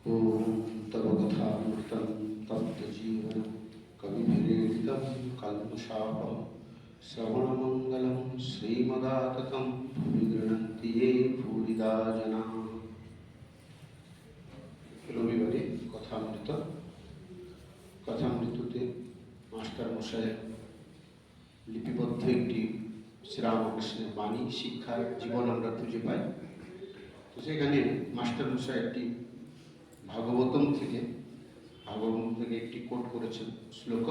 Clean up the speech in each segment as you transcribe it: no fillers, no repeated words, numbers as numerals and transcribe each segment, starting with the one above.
ॐ तव कथामृतं तप्तजीवनं कविभिरीडितं कल्मषापं श्रवणमङ्गलं श्रीमदाततं भुवि गृह्णन्ति ये भूरिदा जनाः। রবিবারে কথামৃততে মাস্টার মশাই লিপিবদ্ধ একটি শ্রীরামকৃষ্ণের বাণী শিক্ষার জীবন আমরা খুঁজে পাই। তো সেখানে মাস্টার মশাই একটি ভাগবতম থেকে একটি কোট করেছেন, শ্লোক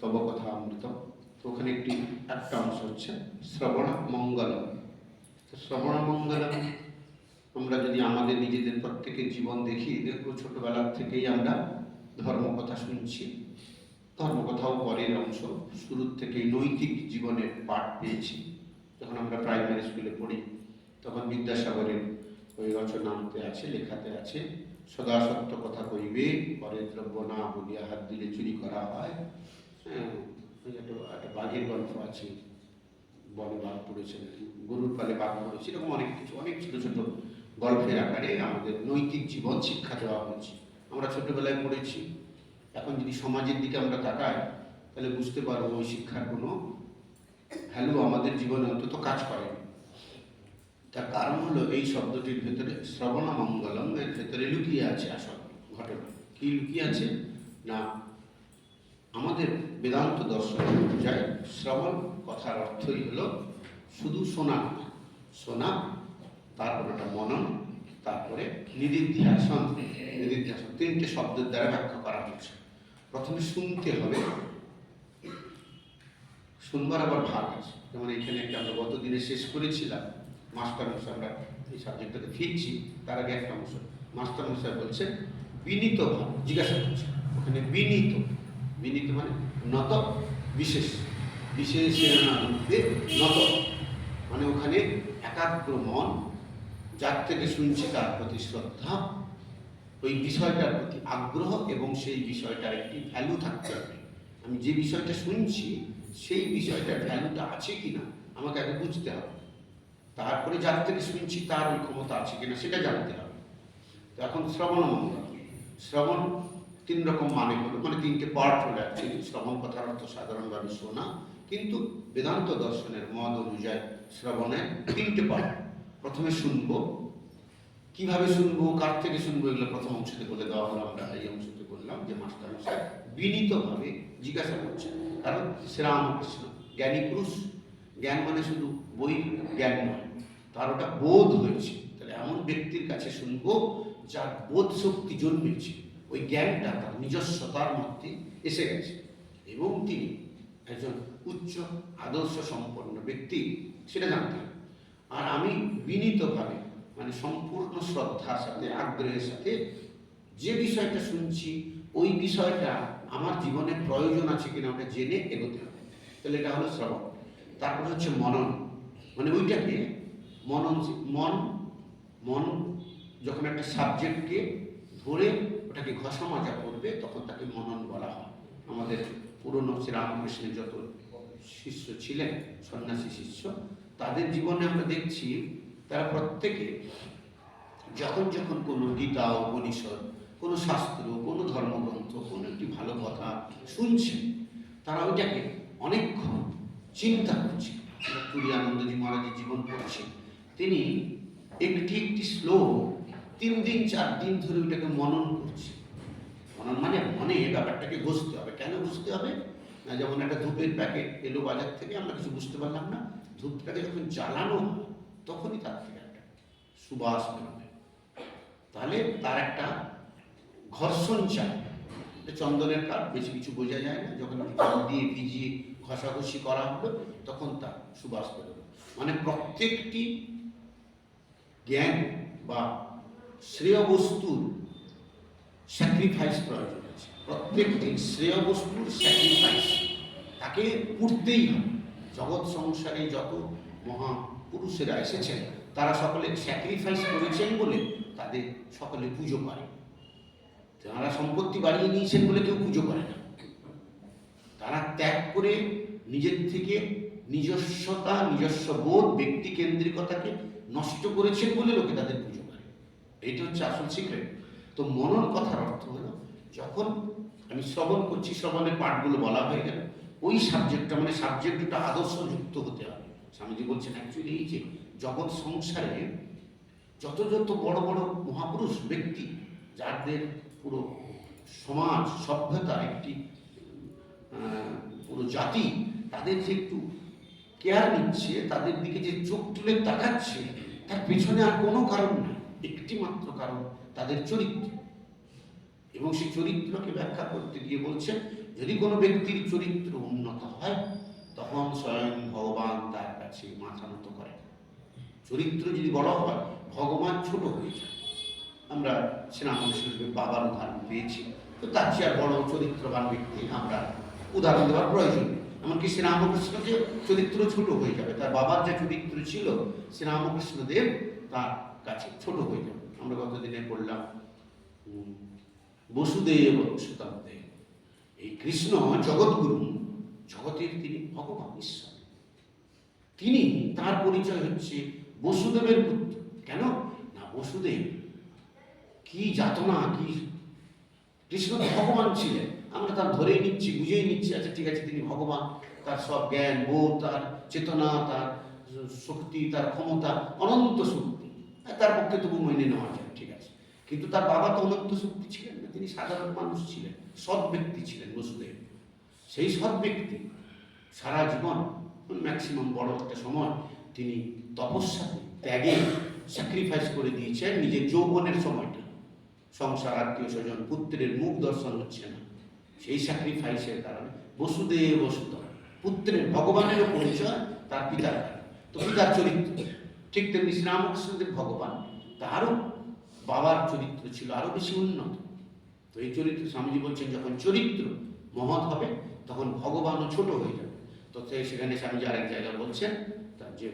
তব কথা অমৃতম। তো ওখানে একটা অংশ হচ্ছে শ্রবণ মঙ্গলম। তো শ্রবণ মঙ্গলম আমরা যদি আমাদের নিজেদের প্রত্যেকের জীবন দেখি, দেখবো ছোটবেলার থেকেই আমরা ধর্মকথা শুনছি। ধর্মকথাও পরের অংশ, শুরুর থেকেই নৈতিক জীবনের পাঠ পেয়েছি। যখন আমরা প্রাইমারি স্কুলে পড়ি তখন বিদ্যাসাগরের ওই রচনাতে আছে, লেখাতে আছে, সদা সত্য কথা কইবে, পরের দ্রব্য না বলিয়া হাত দিলে চুরি করা হয়। একটা বাঘের গল্প আছে, বনে বাঘ পড়েছে, গরুর পালে বাঘ পড়েছে, এরকম অনেক কিছু, অনেক ছোট ছোট গল্পের আকারে আমাদের নৈতিক জীবন শিক্ষা দেওয়া হয়েছে। আমরা ছোটবেলায় পড়েছি। এখন যদি সমাজের দিকে আমরা তাকাই তাহলে বুঝতে পারবো ওই শিক্ষার কোনো ভ্যালু আমাদের জীবনে অন্তত কাজ করে। তার কারণ হলো এই শব্দটির ভেতরে শ্রবণ মঙ্গলম এর ভেতরে লুকিয়ে আছে আসল ঘটনা। কি লুকিয়ে আছে না, আমাদের বেদান্ত দর্শন অনুযায়ী শ্রবণ কথার অর্থই হলো শুধু শোনা, তারপর একটা মনন, তারপরে নিদিধ্যাসন। তিনটে শব্দের দ্বারা ব্যাখ্যা করা হচ্ছে। প্রথমে শুনতে হবে, শুনবার আবার ভাগ আছে। যেমন এখানে একটা আমরা গত দিনে শেষ করেছিলাম, মাস্টার মশাই, আমরা এই সাবজেক্টটাতে ফিরছি, তার আগে একটা অংশ মাস্টার মশাই বলছে বিনীত ভাব, জিজ্ঞাসা করছে ওখানে বিনীত মানে নত, বিশেষের নত মানে ওখানে একাগ্র মন, যার থেকে শুনছি তার প্রতি শ্রদ্ধা, ওই বিষয়টার প্রতি আগ্রহ এবং সেই বিষয়টার একটি ভ্যালু থাকতে হবে। আমি যে বিষয়টা শুনছি সেই বিষয়টার ভ্যালুটা আছে কিনা আমাকে আগে বুঝতে হবে, তারপরে যার থেকে শুনছি তার ওই ক্ষমতা আছে কিনা সেটা জানতে হবে। তো এখন শ্রবণ মঙ্গল, শ্রবণ তিন রকম মানে হলো, মানে তিনটে পার্ট হলো অ্যাকচুয়ালি। শ্রবণ কথার অর্থ সাধারণভাবে শোনা, কিন্তু বেদান্ত দর্শনের মত অনুযায়ী শ্রবণের তিনটে পার্ট। প্রথমে শুনবো, কিভাবে শুনবো, কার থেকে শুনবো, এগুলো প্রথম অংশতে বলে দেওয়া হলো। আমরা এই অংশতে বললাম যে মাস্টার মশাই বিনীতভাবে জিজ্ঞাসা করছেন, কারণ শ্রীরামকৃষ্ণ জ্ঞানী পুরুষ। জ্ঞান মানে শুধু বই জ্ঞান নয়, তার ওটা বোধ হয়েছে। তাহলে এমন ব্যক্তির কাছে শুনবো যার বোধ শক্তি জন্মেছে, ওই জ্ঞানটা তার নিজস্বতার মধ্যে এসে গেছে এবং তিনি একজন উচ্চ আদর্শ সম্পন্ন ব্যক্তি, সেটা জানতে হবে। আর আমি বিনীতভাবে মানে সম্পূর্ণ শ্রদ্ধার সাথে, আগ্রহের সাথে যে বিষয়টা শুনছি ওই বিষয়টা আমার জীবনে প্রয়োজন আছে কিনা ওটা জেনে এগোতে হবে। তাহলে এটা হলো শ্রবণ। তারপর হচ্ছে মনন, মানে ওইটাকে মন যখন একটা সাবজেক্টকে ধরে ওটাকে ঘষা মাজা করবে তখন তাকে মনন বলা হয়। আমাদের পুরনো শ্রীরামকৃষ্ণের যত শিষ্য ছিলেন, সন্ন্যাসী শিষ্য, তাদের জীবনে আমরা দেখছি তারা প্রত্যেকে যখন কোনো গীতা, উপনিষদ, কোনো শাস্ত্র, কোনো ধর্মগ্রন্থ, কোনো একটি ভালো কথা শুনছেন, তারা ওইটাকে অনেকক্ষণ চিন্তা করছে। পুরী আনন্দজি মহারাজের জীবন পড়ছে, তিনি একটি শ্লোক 3 দিন 4 দিন ধরে ওইটাকে মনন করছে। মনন মানে মনে ব্যাপারটাকে বুঝতে হবে। কেন বুঝতে হবে না, যেমন একটা ধূপের প্যাকেট এলো বাজার থেকে, আমরা কিছু বুঝতে পারলাম না, ধূপটাকে যখন জ্বালানো হয় তখনই তার থেকে একটা সুবাস বেরোবে। তাহলে তার একটা ঘর্ষণ চাই। চন্দনের কাঠ বেশি কিছু বোঝা যায় না, যখন জল দিয়ে ভিজিয়ে ঘষাঘষি করা হলো তখন তার সুবাস বেরোবে। মানে প্রত্যেকটি জ্ঞান বা শ্রেয় বস্তুর স্যাক্রিফাইস প্রয়োজন আছে। প্রত্যেকটি শ্রেয় বস্তুর স্যাক্রিফাইস তাকে উঠতেই হবে। জগৎ সংসারে যত মহাপুরুষেরা এসেছেন তারা সকলে স্যাক্রিফাইস করেছেন বলে তাদের সকলে পুজো করে। যারা সম্পত্তি বাড়িয়ে নিয়েছেন বলে কেউ পুজো করে না, তারা ত্যাগ করে নিজের থেকে নিজস্বতা, নিজস্ব বোধ, ব্যক্তি কেন্দ্রিকতাকে নষ্ট করেছেন বলে লোকে তাদের পুজো করে। এইটা হচ্ছে আসল সিক্রেট। তো মনন কথার অর্থ হলো যখন আমি শ্রবণ করছি, শ্রবণের পাঠগুলো বলা হয়ে গেল, ওই সাবজেক্টটা মানে সাবজেক্টটা আদর্শযুক্ত হতে হবে। স্বামীজি বলছেন অ্যাকচুয়ালি এই যে জগৎ সংসারে যত যত বড় বড় মহাপুরুষ ব্যক্তি, যাদের পুরো সমাজ সভ্যতা একটি পুরো জাতি তাদের যে একটু কেয়ার নিচ্ছে, তাদের দিকে যে চোখ তুলে তাকাচ্ছে, তার পেছনে আর কোনো কারণ নেই, একটি মাত্র কারণ তাদের চরিত্র। এবং সেই চরিত্রকে ব্যাখ্যা করতে গিয়ে বলছেন যদি কোনো ব্যক্তির চরিত্র উন্নত হয় তখন স্বয়ং ভগবান তার কাছে মাথা নত করে। চরিত্র যদি বড় হয় ভগবান ছোট হয়ে যায়। আমরা শ্রীরামকৃষ্ণের বাবার উদাহরণ পেয়েছি, তো তার চেয়ে আর বড় চরিত্রবান ব্যক্তি আমরা উদাহরণ দেওয়ার প্রয়োজন নেই। এমনকি শ্রীরামকৃষ্ণকে চরিত্র ছোট হয়ে যাবে, তার বাবার যে চরিত্র ছিল শ্রীরামকৃষ্ণদেব তার কাছে ছোট হয়ে যাবে। আমরা গতদিনে পড়লাম বসুদেব সুতদেব, এই কৃষ্ণ জগৎগুরু, জগতের তিনি ভগবান ঈশ্বর। তিনি তার পরিচয় হচ্ছে বসুদেবের পুত্র। কেন না, বসুদেব কি যাতনা, কি কৃষ্ণ তো ভগবান ছিলেন, আমরা তার ধরেই নিচ্ছি, বুঝেই নিচ্ছি, আচ্ছা ঠিক আছে তিনি ভগবান, তার সব জ্ঞান বোধ, তার চেতনা, তার শক্তি, তার ক্ষমতা অনন্ত শক্তি, তার পক্ষে তবু মেনে নেওয়া যায়, ঠিক আছে। কিন্তু তার বাবা তো অনন্ত শক্তি ছিলেন না, তিনি সাধারণ মানুষ ছিলেন, সৎ ব্যক্তি ছিলেন বসুদেব। সেই সৎ ব্যক্তি সারা জীবন ম্যাক্সিমাম বড় একটা সময় তিনি তপস্যাতে ত্যাগে স্যাক্রিফাইস করে দিয়েছেন নিজের যৌবনের সময়টা। সংসার, আত্মীয় স্বজন, পুত্রের মুখ দর্শন হচ্ছে না, সেই স্যাক্রিফাইসের কারণে বসুদেব বসুধরা, পুত্রের ভগবানেরও পরিচয় তার পিতার কারণে। তো পিতার চরিত্র ঠিক তেমনি শ্রীরামকৃষ্ণদেব ভগবান, তারও বাবার চরিত্র ছিল আরো বেশি উন্নত। তো এই চরিত্র স্বামীজি বলছেন যখন চরিত্র মহৎ হবে তখন ভগবানও ছোট হয়ে যাবে। তো সেখানে স্বামীজি আরেক জায়গায় বলছেন তার যে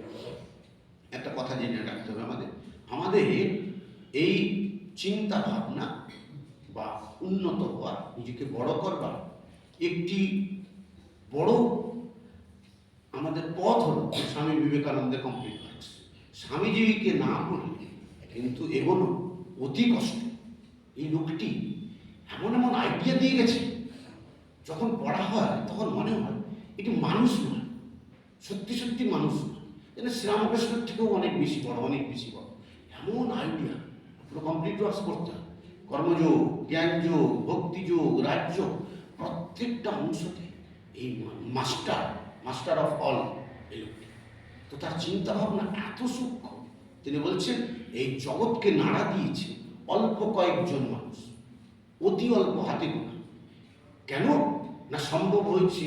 একটা কথা জেনে রাখতে হবে আমাদের এই চিন্তা ভাবনা বা উন্নত হওয়া, নিজেকে বড় করবার একটি বড় আমাদের পথ হল স্বামী বিবেকানন্দের কমপ্লিট ওয়ার্কস। স্বামীজিকে না পড়লে কিন্তু এগোনো অতি কষ্ট। এই লোকটি এমন এমন আইডিয়া দিয়ে গেছে, যখন পড়া হয় তখন মনে হয় এটি মানুষ নয়, সত্যি সত্যি মানুষ নয়, যেন শ্রীরামকৃষ্ণের থেকেও অনেক বেশি বড়, অনেক বেশি বড়। এমন আইডিয়া পুরো কমপ্লিট ওয়ার্কস করতে হয়। কর্মযোগ, জ্ঞানযোগ, ভক্তিযোগ, রাজযোগ, প্রত্যেকটা অংশতে এই মাস্টার অফ অল এই লোকটি। তো তার চিন্তা ভাবনা এত সূক্ষ্ম, তিনি বলছেন এই জগৎকে নাড়া দিয়েছে অল্প কয়েকজন মানুষ, অতি অল্প হাতে গোনা। কেন না, সম্ভব হয়েছে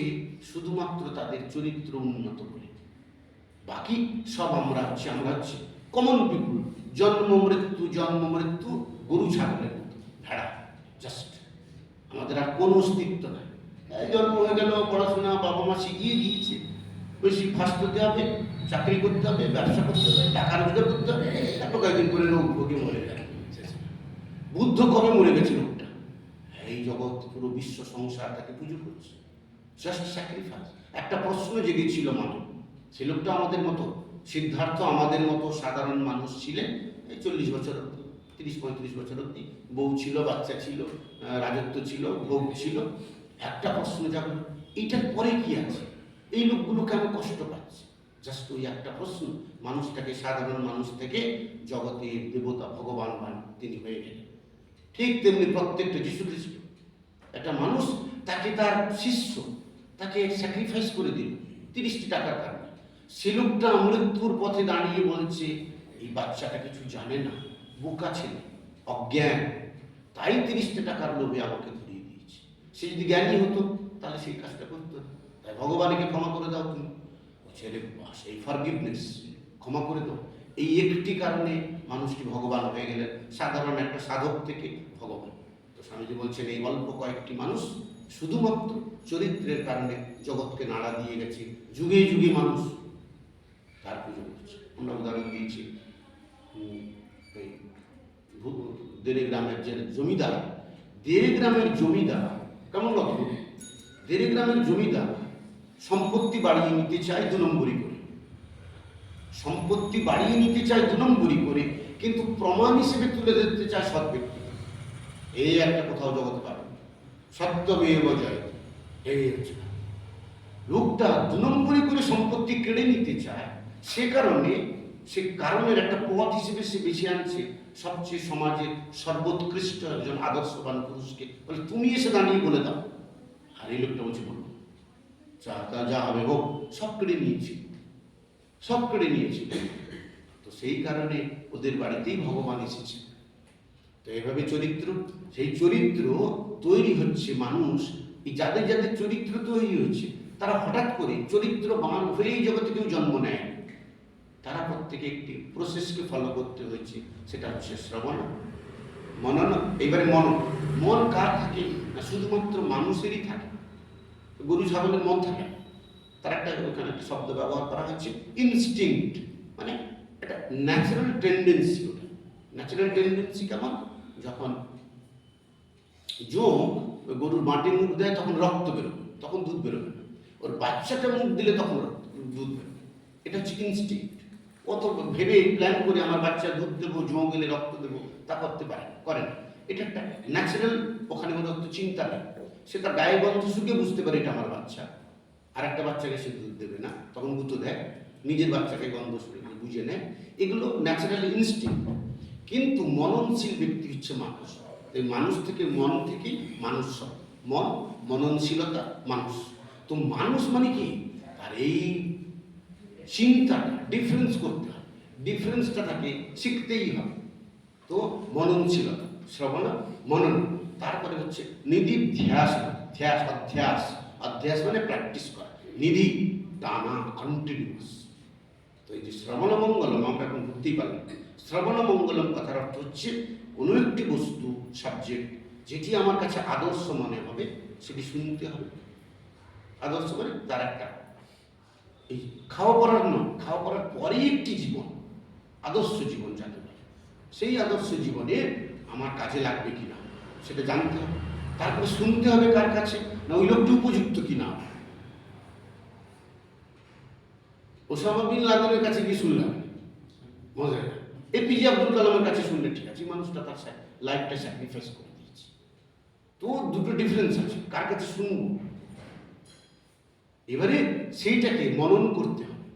শুধুমাত্র তাদের চরিত্র উন্নত করে। বাকি সব আমরা হচ্ছে কমন পিপুল, জন্ম মৃত্যু গরু ছাগলের মতো, ভেড়া, জাস্ট আমাদের আর কোনো অস্তিত্ব নাই। জন্ম হয়ে গেল, পড়াশোনা বাবা মা শিখিয়ে দিয়েছে, বেশি ফার্স্ট হতে হবে, চাকরি করতে হবে, ব্যবসা করতে হবে, টাকা রোজগার করতে হবে, তারপর কয়েকদিন করে রোগ ভোগে মরে গেল। বুদ্ধ কবে মরে গেছে লোকটা? এই জগৎ পুরো বিশ্ব সংসার তাকে পুজো করছে, জাস্ট স্যাক্রিফাইস। একটা প্রশ্ন জেগেছিল মানে, সে লোকটা আমাদের মতো, সিদ্ধার্থ আমাদের মতো সাধারণ মানুষ ছিলেন, 40 বছর অব্দি, 30-35 বছর অব্দি, বউ ছিল, বাচ্চা ছিল, রাজত্ব ছিল, ভোগ ছিল। একটা প্রশ্ন যাবে, এইটার পরে কি আছে? এই লোকগুলো কেন কষ্ট পাচ্ছে? জাস্ট ওই একটা প্রশ্ন মানুষটাকে সাধারণ মানুষ থেকে জগতের দেবতা ভগবান তিনি হয়ে গেলেন। ঠিক তেমনি প্রত্যেকটা যীশু খ্রিস্ট একটা মানুষ, তাকে তার শিষ্য তাকে স্যাক্রিফাইস করে দিল 30টি টাকার কারণে। সে লোকটা মৃত্যুর পথে দাঁড়িয়ে বলছে এই বাচ্চাটা কিছু জানে না, বোকা ছেলে, অজ্ঞান, তাই 30টা টাকার লোভে আমাকে ধরিয়ে দিয়েছে। সে যদি জ্ঞানী হতো তাহলে সেই কাজটা করতো না। তাই ভগবানকে ক্ষমা করে দাও তুমি, ছেলে সেই ফরগিভনেস, ক্ষমা করে দাও। এই একটি কারণে মানুষটি ভগবান হয়ে গেলেন, সাধারণ একটা সাধক থেকে ভগবান। তো স্বামীজি বলছেন এই অল্প কয়েকটি মানুষ শুধুমাত্র চরিত্রের কারণে জগৎকে নাড়া দিয়ে গেছে, যুগে যুগে মানুষ তার পুজো করছে। আমরা উদাহরণ দিয়েছি দেড়ে গ্রামের যে জমিদার, দেড়ে গ্রামের জমিদার কেমন অদ্ভুত। দেড়ে গ্রামের জমিদার সম্পত্তি বাড়িয়ে নিতে চায় 2 নম্বরই করে, সম্পত্তি বাড়িয়ে নিতে চায় 2 নম্বরই করে, কিন্তু প্রমাণ হিসেবে তুলে ধরতে চায় সৎ ব্যক্তি। এই একটা কোথাও জগতে পাবে, সত্যমেব জয়তে, এই হচ্ছে লোকটা 2 নম্বরই করে সম্পত্তি কেড়ে নিতে চায়। সে কারণের একটা পথ হিসেবে সে বেছে আনছে সবচেয়ে সমাজের সর্বোৎকৃষ্ট একজন আদর্শবান পুরুষকে, বলে তুমি এসে দাঁড়িয়ে বলে দাও। আর এই লোকটা বলছে বলবো, যা হবে হোক, সব কেড়ে নিয়েছি। তো সেই কারণে ওদের বাড়িতেই ভগবান এসেছে। তো এইভাবে সেই চরিত্র তৈরি হচ্ছে। মানুষ এই যাদের চরিত্র তৈরি হচ্ছে, তারা হঠাৎ করে চরিত্রবান হয়েই জগতে কেউ জন্ম নেয়। তারা প্রত্যেকে একটি প্রসেসকে ফলো করতে হয়েছে, সেটা হচ্ছে শ্রবণ, মনন। এইবারে মন কার থাকে না? শুধুমাত্র মানুষেরই থাকে। গরু ছাগলের মন থাকে, তার ওখানে একটা শব্দ ব্যবহার করা হচ্ছে ইনস্টিংক্ট, মানে এটা ন্যাচারাল টেন্ডেন্সি। ওটা ন্যাচারাল টেন্ডেন্সি কেমন? যখন গরুর মাটি মুখ দেয় তখন রক্ত বেরোবে, তখন দুধ বেরোবে না। ওর বাচ্চাটা মুখ দিলে তখন দুধ বেরোবে। এটা হচ্ছে ইনস্টিংক্ট। অত ভেবে প্ল্যান করে আমার বাচ্চা দুধ দেবো, গেলে রক্ত দেবো, তা করে না। এটা একটা ন্যাচারাল, ওখানে কোনো চিন্তা নেই। সে তার গায়ে গন্ধ শুকে বুঝতে পারে এটা আমার বাচ্চা। আর একটা বাচ্চাকে সে দুধ দেবে না, তখন গুঁতো দেয়, নিজের বাচ্চাকে গন্ধ শুনে বুঝে নেয়। এগুলো ন্যাচারাল ইনস্টিংক্ট। কিন্তু মননশীল ব্যক্তি হচ্ছে মানুষ। এই মানুষ থেকে, মন থেকেই মানুষ সব। মননশীলতা, মানুষ। তো মানুষ মানে কি? আর এই চিন্তাটা ডিফারেন্স করতে হবে, ডিফারেন্সটা তাকে শিখতেই হবে। তো মননশীলতা, শ্রবণ, মনন। তারপরে হচ্ছে নিধিধ্যাস, অধ্যাস মানে প্র্যাকটিস করা, নিধি টানা, কন্টিনিউয়াস। তো এই যে শ্রবণ মঙ্গলম, আমরা এখন বুঝতেই পারলাম। শ্রবণ মঙ্গলম কথার অর্থ হচ্ছে কোনো একটি বস্তু, সাবজেক্ট, যেটি আমার কাছে আদর্শ মনে হবে সেটি শুনতে হবে। আদর্শ মানে তার একটা এই খাওয়া পড়ার পরেই একটি জীবন, আদর্শ জীবন যাতে বলে, সেই আদর্শ জীবনে আমার কাজে লাগবে কিনা সেটা জানতে হবে। তারপরে শুনতে হবে কার কাছে, না ওই লোকটি উপযুক্ত কিনা। ওসামা বিন লাদেনের কাছে কি শুনলাম মজা, এপিজে আব্দুল কালামের কাছে শুনলে ঠিক আছে, মানুষটা তার লাইফটা স্যাক্রিফাইস করে দিয়েছে। তো দুটো ডিফারেন্স আছে, কার কাছে শুনবো। এবারে সেইটাকে মনন করতে হবে।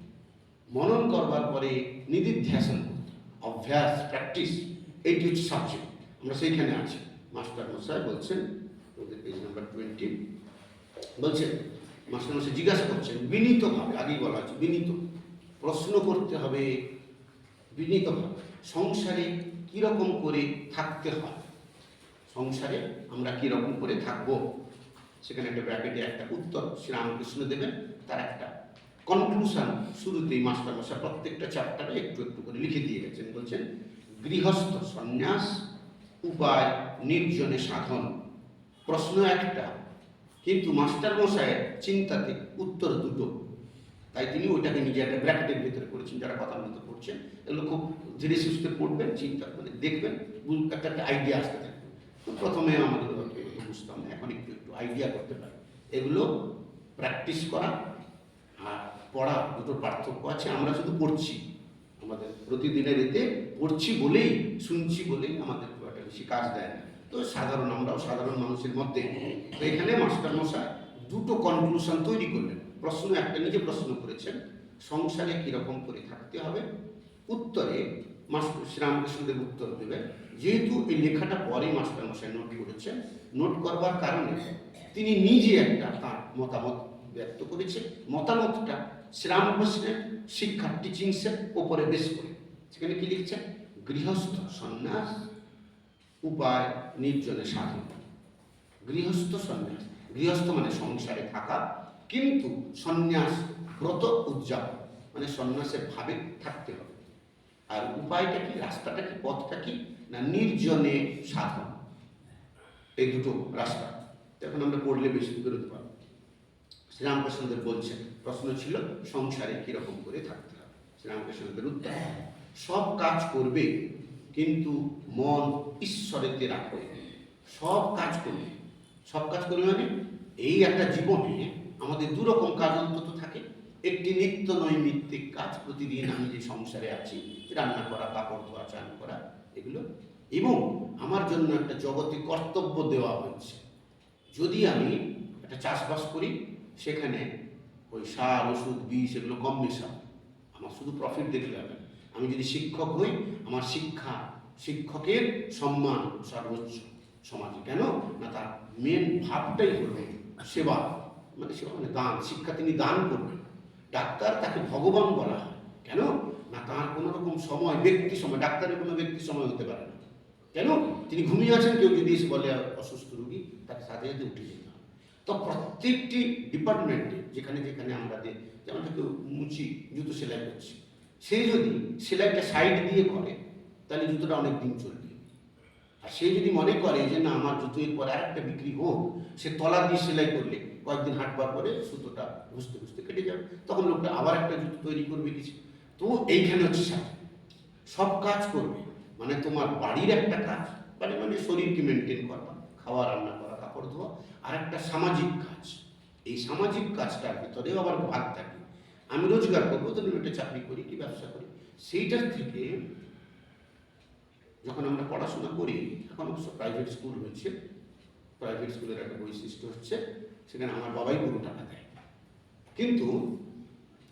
মনন করবার পরে নিধিধ্যাসন করতে হবে, অভ্যাস, প্র্যাকটিস। এইটি হচ্ছে সাবজেক্ট। আমরা সেইখানে আছি। মাস্টার মশাই বলছেন, পেজ নাম্বার 20 বলছেন, মাস্টার মশাই জিজ্ঞাসা করছেন বিনীতভাবে, আগেই বলা আছে বিনীত প্রশ্ন করতে হবে, বিনীতভাবে সংসারে কীরকম করে থাকতে হয়, সংসারে আমরা কীরকম করে থাকবো। সেখানে একটা ব্র্যাকেটে একটা উত্তর শ্রীরামকৃষ্ণ দেবেন, তার একটা কনক্লুশন শুরুতেই মাস্টারমশাই প্রত্যেকটা চ্যাপ্টারে একটু একটু করে লিখে দিয়ে গেছেন। বলছেন গৃহস্থ সন্ন্যাস, উপায় নির্জনে সাধন। প্রশ্ন একটা, কিন্তু মাস্টারমশাইয়ের চিন্তাতে উত্তর দুটো, তাই তিনি ওইটাকে নিজে একটা ব্র্যাকেটের ভিতরে করেছেন। যারা কথা বলতে পড়ছেন এগুলো খুব ধীরে সুস্থে পড়বেন, চিন্তা মানে দেখবেন, একটা আইডিয়া আসতে থাকবে। প্রথমে আমাদের বুঝতাম না, এখন একটু একটু আইডিয়া করতে পারি। এগুলো প্র্যাকটিস করা আর পড়া দুটোর পার্থক্য আছে। আমরা শুধু পড়ছি, আমাদের প্রতিদিনের এতে পড়ছি বলেই, শুনছি বলেই আমাদের খুব একটা বেশি কাজ দেয় না। তো আমরাও সাধারণ মানুষের মধ্যে। তো এখানে মাস্টারমশাই দুটো কনক্লুশন তৈরি করলেন। প্রশ্ন একটা নিজে প্রশ্ন করেছেন, সংসারে কীরকম করে থাকতে হবে। উত্তরে শ্রীরামকৃষ্ণদেব উত্তর দেবেন। যেহেতু এই লেখাটা পরে মাস্টারমশাই নোট করেছেন, নোট করবার কারণে তিনি নিজে একটা তাঁর মতামত ব্যক্ত করেছেন। মতামতটা শ্রীরামকৃষ্ণের শিক্ষা, টিচিংসের ওপরে বেশ করে। সেখানে কি লিখছেন? গৃহস্থ সন্ন্যাস, উপায় নির্জনে সাধন। গৃহস্থ সন্ন্যাস, গৃহস্থ মানে সংসারে থাকা, কিন্তু সন্ন্যাস ব্রত উদযাপন মানে সন্ন্যাসের ভাবে থাকতে হবে। আর উপায়টা কি, রাস্তাটা কি, পথটা কি, না নির্জনে সাধন। এই দুটো রাস্তা এখন আমরা পড়লে বেশি বেরোতে পারবো। শ্রীরামকৃষ্ণদেব বলছেন, প্রশ্ন ছিল সংসারে কিরকম করে থাকতে হবে। শ্রীরামকৃষ্ণদেবের উত্তর, সব কাজ করবে কিন্তু মন ঈশ্বরেতে রাখবে। সব কাজ করবে মানে এই একটা জীবনে আমাদের দুরকম কাজ অন্তত থাকে। একটি নিত্য নৈমিত্তিক কাজ, প্রতিদিন আমি যে সংসারে আছি, রান্না করা, কাপড় ধোয়া, চান করা, এগুলো। এবং আমার জন্য একটা জগতে কর্তব্য দেওয়া হয়েছে। যদি আমি একটা চাষবাস করি, সেখানে ওই সার, ওষুধ, বিষ এগুলো কম মেশাবো, আমার শুধু প্রফিট দেখলে হবে। আমি যদি শিক্ষক হই, আমার শিক্ষকের সম্মান সর্বোচ্চ সমাজে। কেন না, তার মেন ভাবটাই হলো সেবা, মানে সেবা মানে দান। শিক্ষা তিনি দান করবেন। ডাক্তার, তাকে ভগবান বলা হয়। কেন না, তার কোনো রকম সময়, ব্যক্তি সময়, ডাক্তারের কোনো ব্যক্তি সময় হতে পারে না। কেন, তিনি ঘুমিয়ে আছেন, কেউ যদি এসে বলে অসুস্থ রোগী, তাকে সাথে সাথে উঠে যেতে হবে। তো প্রত্যেকটি ডিপার্টমেন্টে যেখানে যেখানে আমরা যেমন কেউ মুচি জুতো সেলাই করছি, সে যদি সেলাইটা সাইড দিয়ে করে, তাহলে জুতোটা অনেক দিন চলবে। আর সে যদি মনে করে যে না, আমার জুতো এর পরে আরেকটা বিক্রি হোক, সে তলা দিয়ে সেলাই করলে কয়েকদিন হাঁটবার পরে সুতোটা ঘুষতে ঘুষতে কেটে যাবে, তখন লোকটা আবার একটা জুতো তৈরি করবে কিছু। তো এইখানে হচ্ছে সব কাজ করবে, মানে তোমার বাড়ির একটা কাজ, বাড়ি মানে শরীরকে মেনটেন করা, খাওয়া, রান্না করা, কাপড় ধোয়া, আর একটা সামাজিক কাজ। এই সামাজিক কাজটার ভিতরেও আবার ভাগ থাকে। আমি রোজগার করবো, তো একটা চাকরি করি কি ব্যবসা করি, সেইটার থেকে যখন আমরা পড়াশোনা করি, এখন অবশ্য প্রাইভেট স্কুল হয়েছে, প্রাইভেট স্কুলের একটা বৈশিষ্ট্য হচ্ছে সেখানে আমার বাবাই পুরো টাকা দেয়। কিন্তু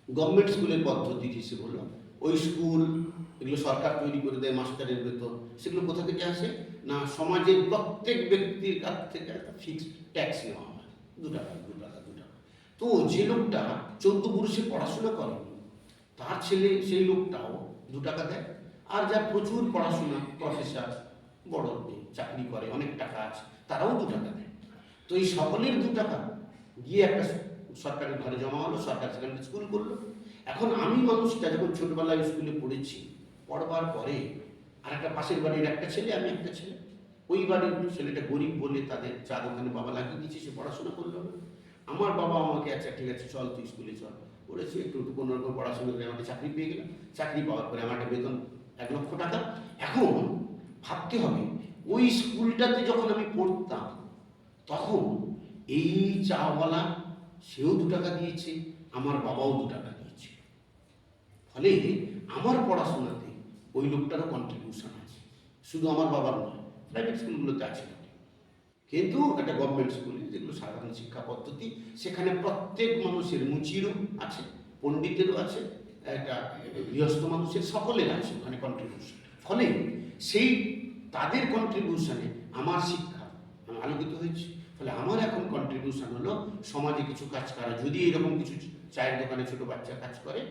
গভর্নমেন্ট স্কুলের পদ্ধতি হিসেবে হলো, ওই স্কুল এগুলো সরকার তৈরি করে দেয়, মাস্টারের বেতন, সেগুলো কোথা থেকে আসে না, সমাজের প্রত্যেক ব্যক্তির কাছ থেকে একটা ফিক্সড ট্যাক্স নেওয়া হয়, 2 টাকা 2 টাকা 2 টাকা। তো যে লোকটা 14 বর্ষে পড়াশোনা করে, তার ছেলে সেই লোকটাও 2 টাকা দেয়। আর যার প্রচুর পড়াশোনা, প্রফেসর, বড় চাকরি করে, অনেক টাকা আছে, তারাও 2 টাকা দেয়। তো এই সকলের 2 টাকা গিয়ে একটা সরকারের ঘরে জমা হলো, সরকার সেখানে স্কুল করলো। এখন আমি মানুষটা যখন ছোটবেলায় স্কুলে পড়েছি, পড়বার পরে আর একটা পাশের বাড়ির একটা ছেলে, আমি একটা ছেলে, ওই বাড়ির ছেলেটা গরিব বলে তাদের চা দোকানে বাবা লাগিয়ে দিয়েছে, সে পড়াশোনা করলো না। আমার বাবা আমাকে, আচ্ছা ঠিক আছে চল তুই স্কুলে চল বলেছে, একটু কোনো রকম পড়াশোনা করে আমাকে চাকরি পেয়ে গেলাম। চাকরি পাওয়ার পরে আমার একটা বেতন 1 লক্ষ টাকা। এখন ভাবতে হবে, ওই স্কুলটাতে যখন আমি পড়তাম, তখন এই চাওয়ালা সেও 2 টাকা দিয়েছে, আমার বাবাও 2 টাকা দিয়েছে। ফলে আমার পড়াশোনাতে ওই লোকটারও কন্ট্রিবিউশন আছে, শুধু আমার বাবার নয়, প্রাইভেট স্কুলগুলোতে আছে। কিন্তু একটা গভর্নমেন্ট স্কুলে, যেগুলো সাধারণ শিক্ষা পদ্ধতি, সেখানে প্রত্যেক মানুষের, মুচিরও আছে, পণ্ডিতেরও আছে, একটা গৃহস্থ মানুষের, সকলের আছে ওখানে কন্ট্রিবিউশন। ফলে সেই তাদের কন্ট্রিবিউশনে আমার শিক্ষা আমি আলোকিত হয়েছি। ফলে আমার এখন কন্ট্রিবিউশন হলো সমাজে কিছু কাজ করা। যদি এরকম কিছু চায়ের দোকানে ছোটো বাচ্চা কাজ করে,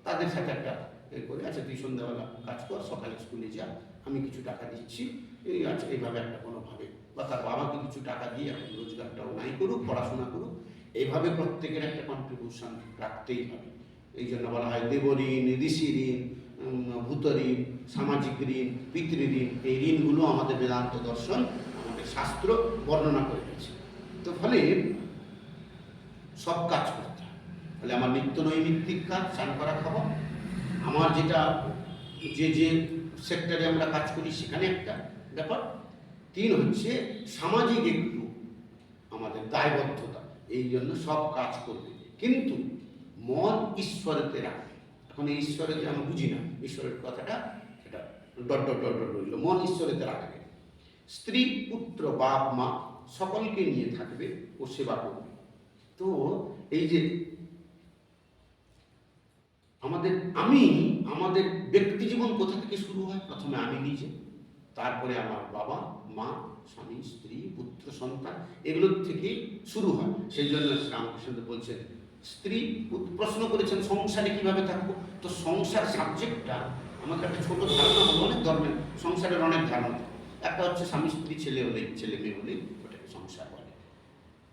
তাদের সাথে একটা করে, আচ্ছা তুই সন্ধ্যাবেলা কাজ কর, সকালে স্কুলে যা, আমি কিছু টাকা দিচ্ছি, এই আচ্ছা এইভাবে একটা কোনোভাবে, বা তার বাবাকে কিছু টাকা দিয়ে এখন রোজগারটাও নাই করুক, পড়াশোনা করুক, এইভাবে প্রত্যেকের একটা কন্ট্রিবিউশন রাখতেই হবে। এই জন্য বলা হয় দেবঋণ, ঋষি ঋণ, ভূত ঋণ, সামাজিক ঋণ, পিতৃঋণ। এই ঋণগুলো আমাদের বেদান্ত দর্শন, আমাদের শাস্ত্র বর্ণনা করে গেছে। তো ফলে সব কাজ করতে হয়। ফলে আমার নিত্য নৈমিত্তিক কাজ, স্নান করা, খাওয়া, আমার যেটা যে সেক্টরে আমরা কাজ করি সেখানে একটা ব্যাপার। 3 হচ্ছে সামাজিক একটু আমাদের দায়বদ্ধতা, এই জন্য সব কাজ করবে, কিন্তু মন ঈশ্বরেতে রাখবে। এখন এই ঈশ্বরেতে আমি বুঝি না, ঈশ্বরের কথাটা এটা ডট ডট ডট ডট রইল, মন ঈশ্বরেতে রাখবে। স্ত্রী, পুত্র, বাপ, মা সকলকে নিয়ে থাকবে ও সেবা করবে। তো এই যে আমাদের ব্যক্তি জীবন কোথা থেকে শুরু হয়? প্রথমে আমি নিজে, তারপরে আমার বাবা, মা, স্বামী, স্ত্রী, পুত্র, সন্তান, এগুলোর থেকে শুরু হয়। সেই জন্য রামকৃষ্ণ বলছেন, স্ত্রী, প্রশ্ন করেছেন সংসারে কিভাবে থাকবো। তো সংসার সাবজেক্টটা আমাকে একটা ছোট ধারণা হলো, অনেক ধর্মের সংসারের অনেক ধারণা। একটা হচ্ছে স্বামী স্ত্রী, ছেলে হলেই, ছেলে মেয়ে হলেই ওটাকে সংসার বলে,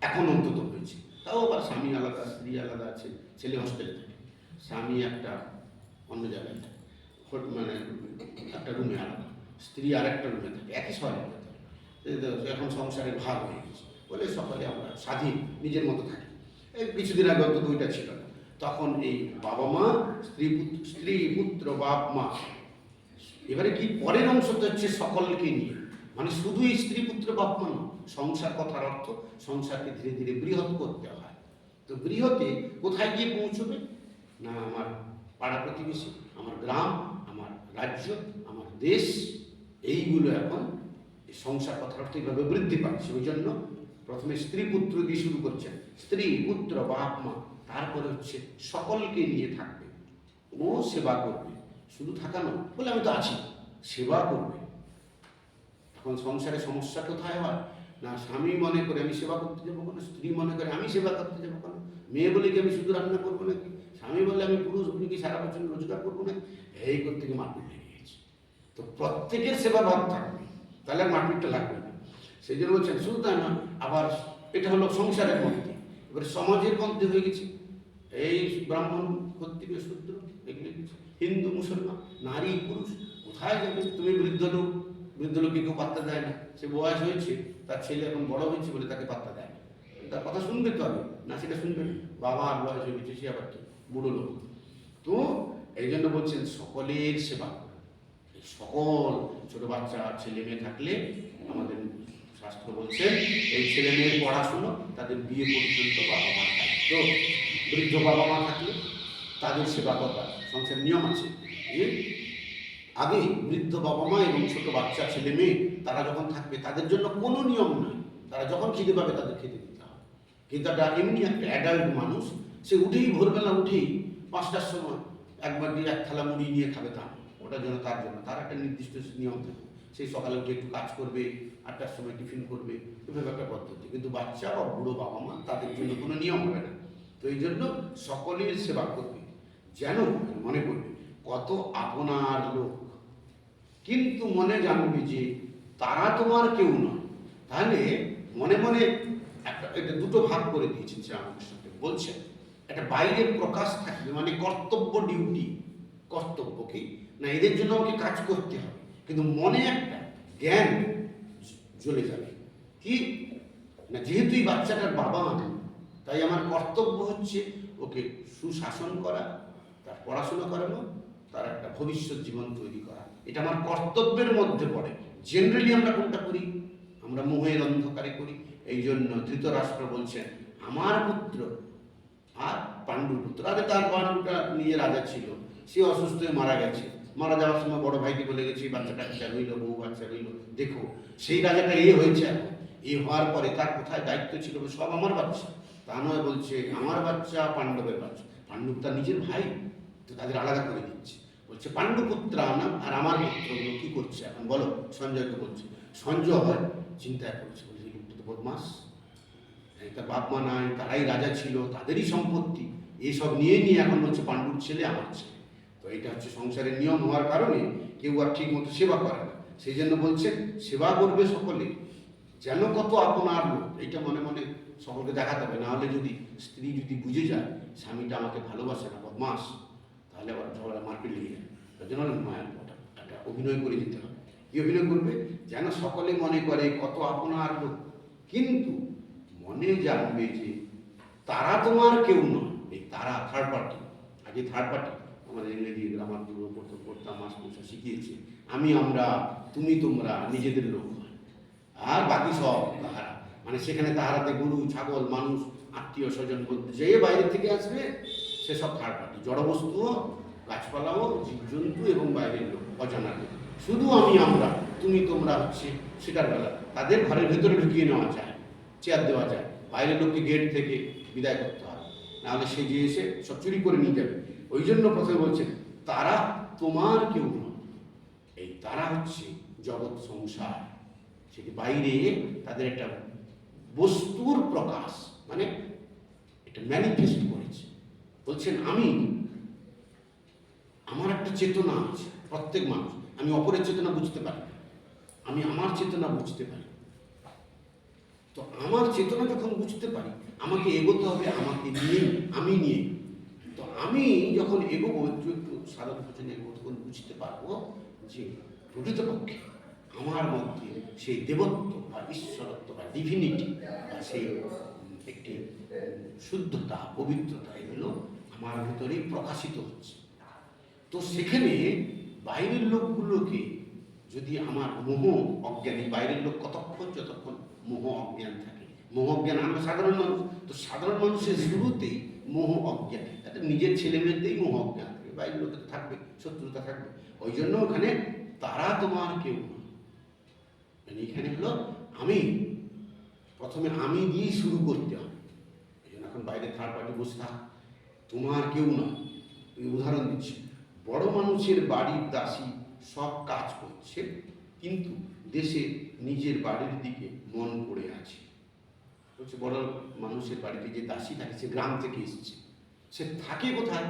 এখন অন্তত হয়েছে। তাও আবার স্বামী আলাদা, স্ত্রী আলাদা আছে, ছেলে হস্টেলে থাকে, স্বামী একটা অন্য জায়গায় থাকে, মানে একটা রুমে আলাদা, স্ত্রী আর একটা রুমে থাকে, একই শহরে থাকে। এখন সংসারের ভাগ হয়ে গেছে বলে সকলে আমরা স্বাধীন, নিজের মতো থাকি। এই কিছুদিন আগে অন্তত 2টা ছিল না। তখন এই বাবা মা, স্ত্রী পুত্র, বাপ মা। এবারে কি পরের অংশটা হচ্ছে সকলকে নিয়ে, মানে শুধুই স্ত্রী পুত্র বাপ মা নয়। সংসার কথার অর্থ সংসারকে ধীরে ধীরে বৃহৎ করতে হয়। তো বৃহতে কোথায় গিয়ে পৌঁছবে না, আমার পাড়া প্রতিবেশী, আমার গ্রাম, আমার রাজ্য, আমার দেশ, এইগুলো এখন এই সংসার কথাটা তো এইভাবে বৃদ্ধি পাচ্ছে। ওই জন্য প্রথমে স্ত্রী পুত্র দিয়ে শুরু করছেন, স্ত্রী পুত্র বাপ মা, তারপরে হচ্ছে সকলকে নিয়ে থাকবে, ও সেবা করবে। শুধু থাকানো বলে আমি তো আছি, সেবা করবে। এখন সংসারে সমস্যা কোথায় হয় না, স্বামী মনে করে আমি সেবা করতে যাবো কেন, স্ত্রী মনে করে আমি সেবা করতে যাবো কেন, মেয়ে বলে কি আমি শুধু রান্না করবো নাকি, স্বামী বলে আমি পুরুষ বলে কি সারা বছর রোজগার করবো নাকি, এই করতে গিয়ে মারপিট লেগে গেছে। তো প্রত্যেকের সেবা ভাব থাকবে, তাহলে আর মারপিটটা লাগবে না। সেই জন্য বলছেন শুধু তাই না, আবার এটা হলো সংসারের মধ্যে, এবারে সমাজের মধ্যে হয়ে গেছে এই ব্রাহ্মণ ক্ষত্রিয় শূদ্র এগুলো কিছু, হিন্দু মুসলমান, নারী পুরুষ, কোথায় যাবে তুমি? বৃদ্ধ লোক, বৃদ্ধ লোককে কেউ পাত্তা দেয় না, সে বয়স হয়েছে, তার ছেলে এখন বড় হয়েছে বলে তাকে পাত্তা দেয় না, তার কথা শুনবে তো হবে না, সেটা শুনবে না, বাবা আর বয়স হয়ে গেছে, সে আবার কি বুড়ো লোক। তো এই জন্য বলছেন সকলের সেবা, সকল ছোট বাচ্চা ছেলে মেয়ে থাকলে আমাদের শাস্ত্র বলছে এই ছেলে মেয়ের পড়াশুনো, তাদের বিয়ে পর্যন্ত বাবা মা দায়িত্ব। বৃদ্ধ বাবা মা থাকলে তাদের সেবা করা সংসারের নিয়ম আছে যে আগে বৃদ্ধ বাবা মা এবং ছোট বাচ্চা ছেলে মেয়ে তারা যখন থাকবে তাদের জন্য কোনো নিয়ম নয়, তারা যখন খিদে পাবে তাদের খেতে দিতে হবে। কিন্তু একটা এমনি একটা অ্যাডাল্ট মানুষ, সে উঠেই ভোরবেলা উঠেই 5টার সময় একবার দিয়ে এক থালা মুড়ি নিয়ে খাবে, তা ওটার জন্য তার জন্য তার একটা নির্দিষ্ট নিয়ম থাকে, সেই সকালে উঠে একটু কাজ করবে, 8টার সময় টিফিন করবে, এভাবে একটা পদ্ধতি। কিন্তু বাচ্চা বা বুড়ো বাবা মা তাদের জন্য কোনো নিয়ম হবে না। তো এই জন্য সকলের সেবা করবে, যেন মনে করবে কত আপনার লোক, কিন্তু মনে জানবে যে তারা তোমার কেউ নয়। তাহলে মনে মনে একটা এটা দুটো ভাগ করে দিয়েছেন শ্রীরামকৃষ্ণ, বলছেন একটা বাইরের প্রকাশ থাকবে, মানে কর্তব্য ডিউটি, কর্তব্য কি না এদের জন্য আমাকে কাজ করতে হবে, কিন্তু মনে একটা জ্ঞান জ্বলে যাবে কি না যেহেতু এই বাচ্চাটার বাবা আমি, তাই আমার কর্তব্য হচ্ছে ওকে সুশাসন করা, তার পড়াশোনা করানো, তার একটা ভবিষ্যৎ জীবন তৈরি করা, এটা আমার কর্তব্যের মধ্যে পড়ে। জেনারেলি আমরা কোনটা করি? আমরা মোহের অন্ধকারে করি। এই জন্য ধৃতরাষ্ট্র বলছেন আমার পুত্র আর পাণ্ডুর পুত্র, আরে তার পাণ্ডুটা নিয়ে রাজা ছিল, সে অসুস্থ হয়ে মারা গেছে, মারা যাওয়ার সময় বড় ভাইকে বলে গেছে বাচ্চাটা বাচ্চা রইল, বউ বাচ্চা রইল, দেখো সেই রাজাটা হয়েছে, এখন হওয়ার পরে তার কোথায় দায়িত্ব ছিল, সব আমার বাচ্চা, তা নয় বলছে আমার বাচ্চা পাণ্ডবের বাচ্চা, পাণ্ডব তার নিজের ভাই, তো তাদের আলাদা করে দিচ্ছে। বলছে পাণ্ডুপুত্র আনাম আর আমার পুত্রগুলো কি করছে এখন বলো, সঞ্জয়কে বলছে। সঞ্জয় চিন্তায় পড়ছে, বলছে লোকটা তো বদমাস, তার বাপ মা নাই, তারাই রাজা ছিল, তাদেরই সম্পত্তি, এসব নিয়ে নিয়ে এখন বলছে পাণ্ডুর ছেলে আমার ছেলে। তো এটা হচ্ছে সংসারের নিয়ম হওয়ার কারণে কেউ আর ঠিক মতো সেবা করে না। সেই জন্য বলছে সেবা করবে সকলে, যেন কত আপনার লোক, এইটা মনে মনে সকলকে দেখাতে হবে। না হলে যদি স্ত্রী যদি বুঝে যায় স্বামীটা আমাকে ভালোবাসে না, বদমাস, তাহলে আবার ঝগড়া মারপিট লেগে যায়। তার জন্য একটা অভিনয় করে দিতে হবে। কি অভিনয় করবে? যেন সকলে মনে করে কত আপনার লোক, কিন্তু মনে জানবে যে তারা তোমার কেউ নয়। এই তারা থার্ড পার্টি, আগে থার্ড পার্টি আমাদের ইংরেজি গ্রামার পূর্ব পড়তাম, মাস্টার শিখিয়েছে আমি আমরা তুমি তোমরা নিজেদের লোক, আর বাকি সব তাহারা, মানে সেখানে তাহারাতে গরু ছাগল মানুষ আত্মীয় স্বজন বলতে যে বাইরে থেকে আসবে সেসব থার্ড পার্টি, জড়বস্তুও গাছপালাও জীবজন্তু এবং বাইরের লোক অজানা লোক। শুধু আমি আমরা তুমি তোমরা হচ্ছে সেটার বেলা তাদের ঘরের ভেতরে ঢুকিয়ে নেওয়া যায়, চেয়ার দেওয়া যায়, বাইরের লোককে গেট থেকে বিদায় করতে হবে, নাহলে সে গিয়ে এসে সব চুরি করে নিয়ে যাবে। ওই জন্য প্রথমে বলছেন তারা তোমার কেউ নয়। এই তারা হচ্ছে জগৎ সংসার, সেটি বাইরে তাদের একটা বস্তুর প্রকাশ, মানে এটা ম্যানিফেস্ট করেছে। বলছেন আমি, আমার একটা চেতনা আছে, প্রত্যেক মানুষ, আমি অপরের চেতনা বুঝতে পারি, আমি আমার চেতনা বুঝতে পারি। তো আমার চেতনা যখন বুঝতে পারি আমাকে এগোতে হবে আমাকে নিয়ে, আমি নিয়ে। তো আমি যখন এগোবো একটু একটু সাধন ভোজনে এগোবো, তখন বুঝতে পারবো যে প্রকৃতপক্ষে আমার মধ্যে সেই দেবত্ব বা ঈশ্বরত্ব বা ডিভিনিটি বা সেই একটি শুদ্ধতা পবিত্রতা এগুলো আমার ভিতরেই প্রকাশিত হচ্ছে। তো সেখানে বাইরের লোকগুলোকে যদি আমার মোহ অজ্ঞানী, বাইরের লোক কতক্ষণ যতক্ষণ মোহ অজ্ঞান থাকে, মোহ অজ্ঞান, আমরা সাধারণ মানুষ, তো সাধারণ মানুষের শুরুতেই মোহ অজ্ঞান, তাতে নিজের ছেলে মেয়েতেই মোহ অজ্ঞান থাকে, বাইরের লোকের থাকবে, শত্রুতা থাকবে। ওই জন্য ওখানে তারা তোমার কেউ, এখানে হলো আমি, প্রথমে আমি দিয়েই শুরু করতে হবে। এই জন্য এখন বাইরে থার্ড পার্টি বসে থাক, তোমার কেউ নয়। উদাহরণ দিচ্ছি, বড় মানুষের বাড়ির দাসী সব কাজ করছে, কিন্তু দেশে নিজের বাড়ির দিকে মন পড়ে আছে। বলছে বড় মানুষের বাড়িতে যে দাসী থাকে সে গ্রাম থেকে এসেছে, সে থাকে কোথায়?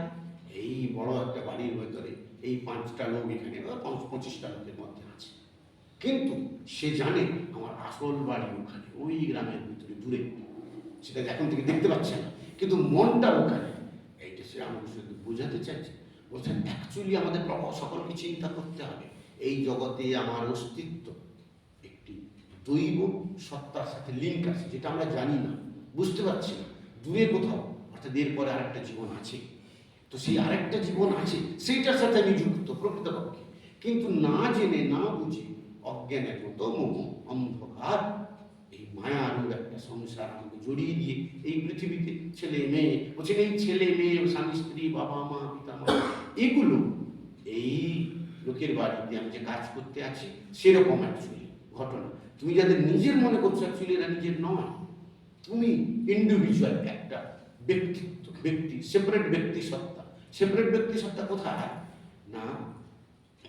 এই বড় একটা বাড়ির ভেতরে, এই 5টা লোক এখানে 25টা লোকের মধ্যে আছে, কিন্তু সে জানে আমার আসল বাড়ি ওখানে, ওই গ্রামের ভিতরে দূরে, সেটা এখন থেকে দেখতে পাচ্ছে না, কিন্তু মনটা ওখানে। এইটা সে আমাকে শুধু বোঝাতে চাইছে। বলছেন অ্যাকচুয়ালি আমাদের সকলকে চিন্তা করতে হবে, এই জগতে আমার অস্তিত্ব একটি দৈব সত্তার সাথে লিঙ্ক আছে, যেটা আমরা জানি না, বুঝতে পারছি না, দূরে কোথাও, অর্থাৎ এরপরে আরেকটা জীবন আছে। তো সেই আরেকটা জীবন আছে, সেইটার সাথে আমি যুক্ত প্রকৃতপক্ষে, কিন্তু না জেনে না বুঝে অজ্ঞানের মতো মোহ অন্ধকার এই মায়ারূপ একটা সংসার আমাকে জড়িয়ে দিয়ে এই পৃথিবীতে ছেলে মেয়ে, বলছেন এই ছেলে মেয়ে, স্বামী স্ত্রী, বাবা মা, পিতা মা, এগুলো এই লোকের বাড়িতে আমি যে কাজ করতে আছি সেরকম অ্যাকচুয়ালি ঘটনা। তুমি যাদের নিজের মনে করছো অ্যাকচুয়ালি এরা নিজের নয়, তুমি ইন্ডিভিজুয়াল একটা ব্যক্তিত্ব, ব্যক্তি, সেপারেট ব্যক্তি সত্তা। সেপারেট ব্যক্তি সত্তা কোথায়? না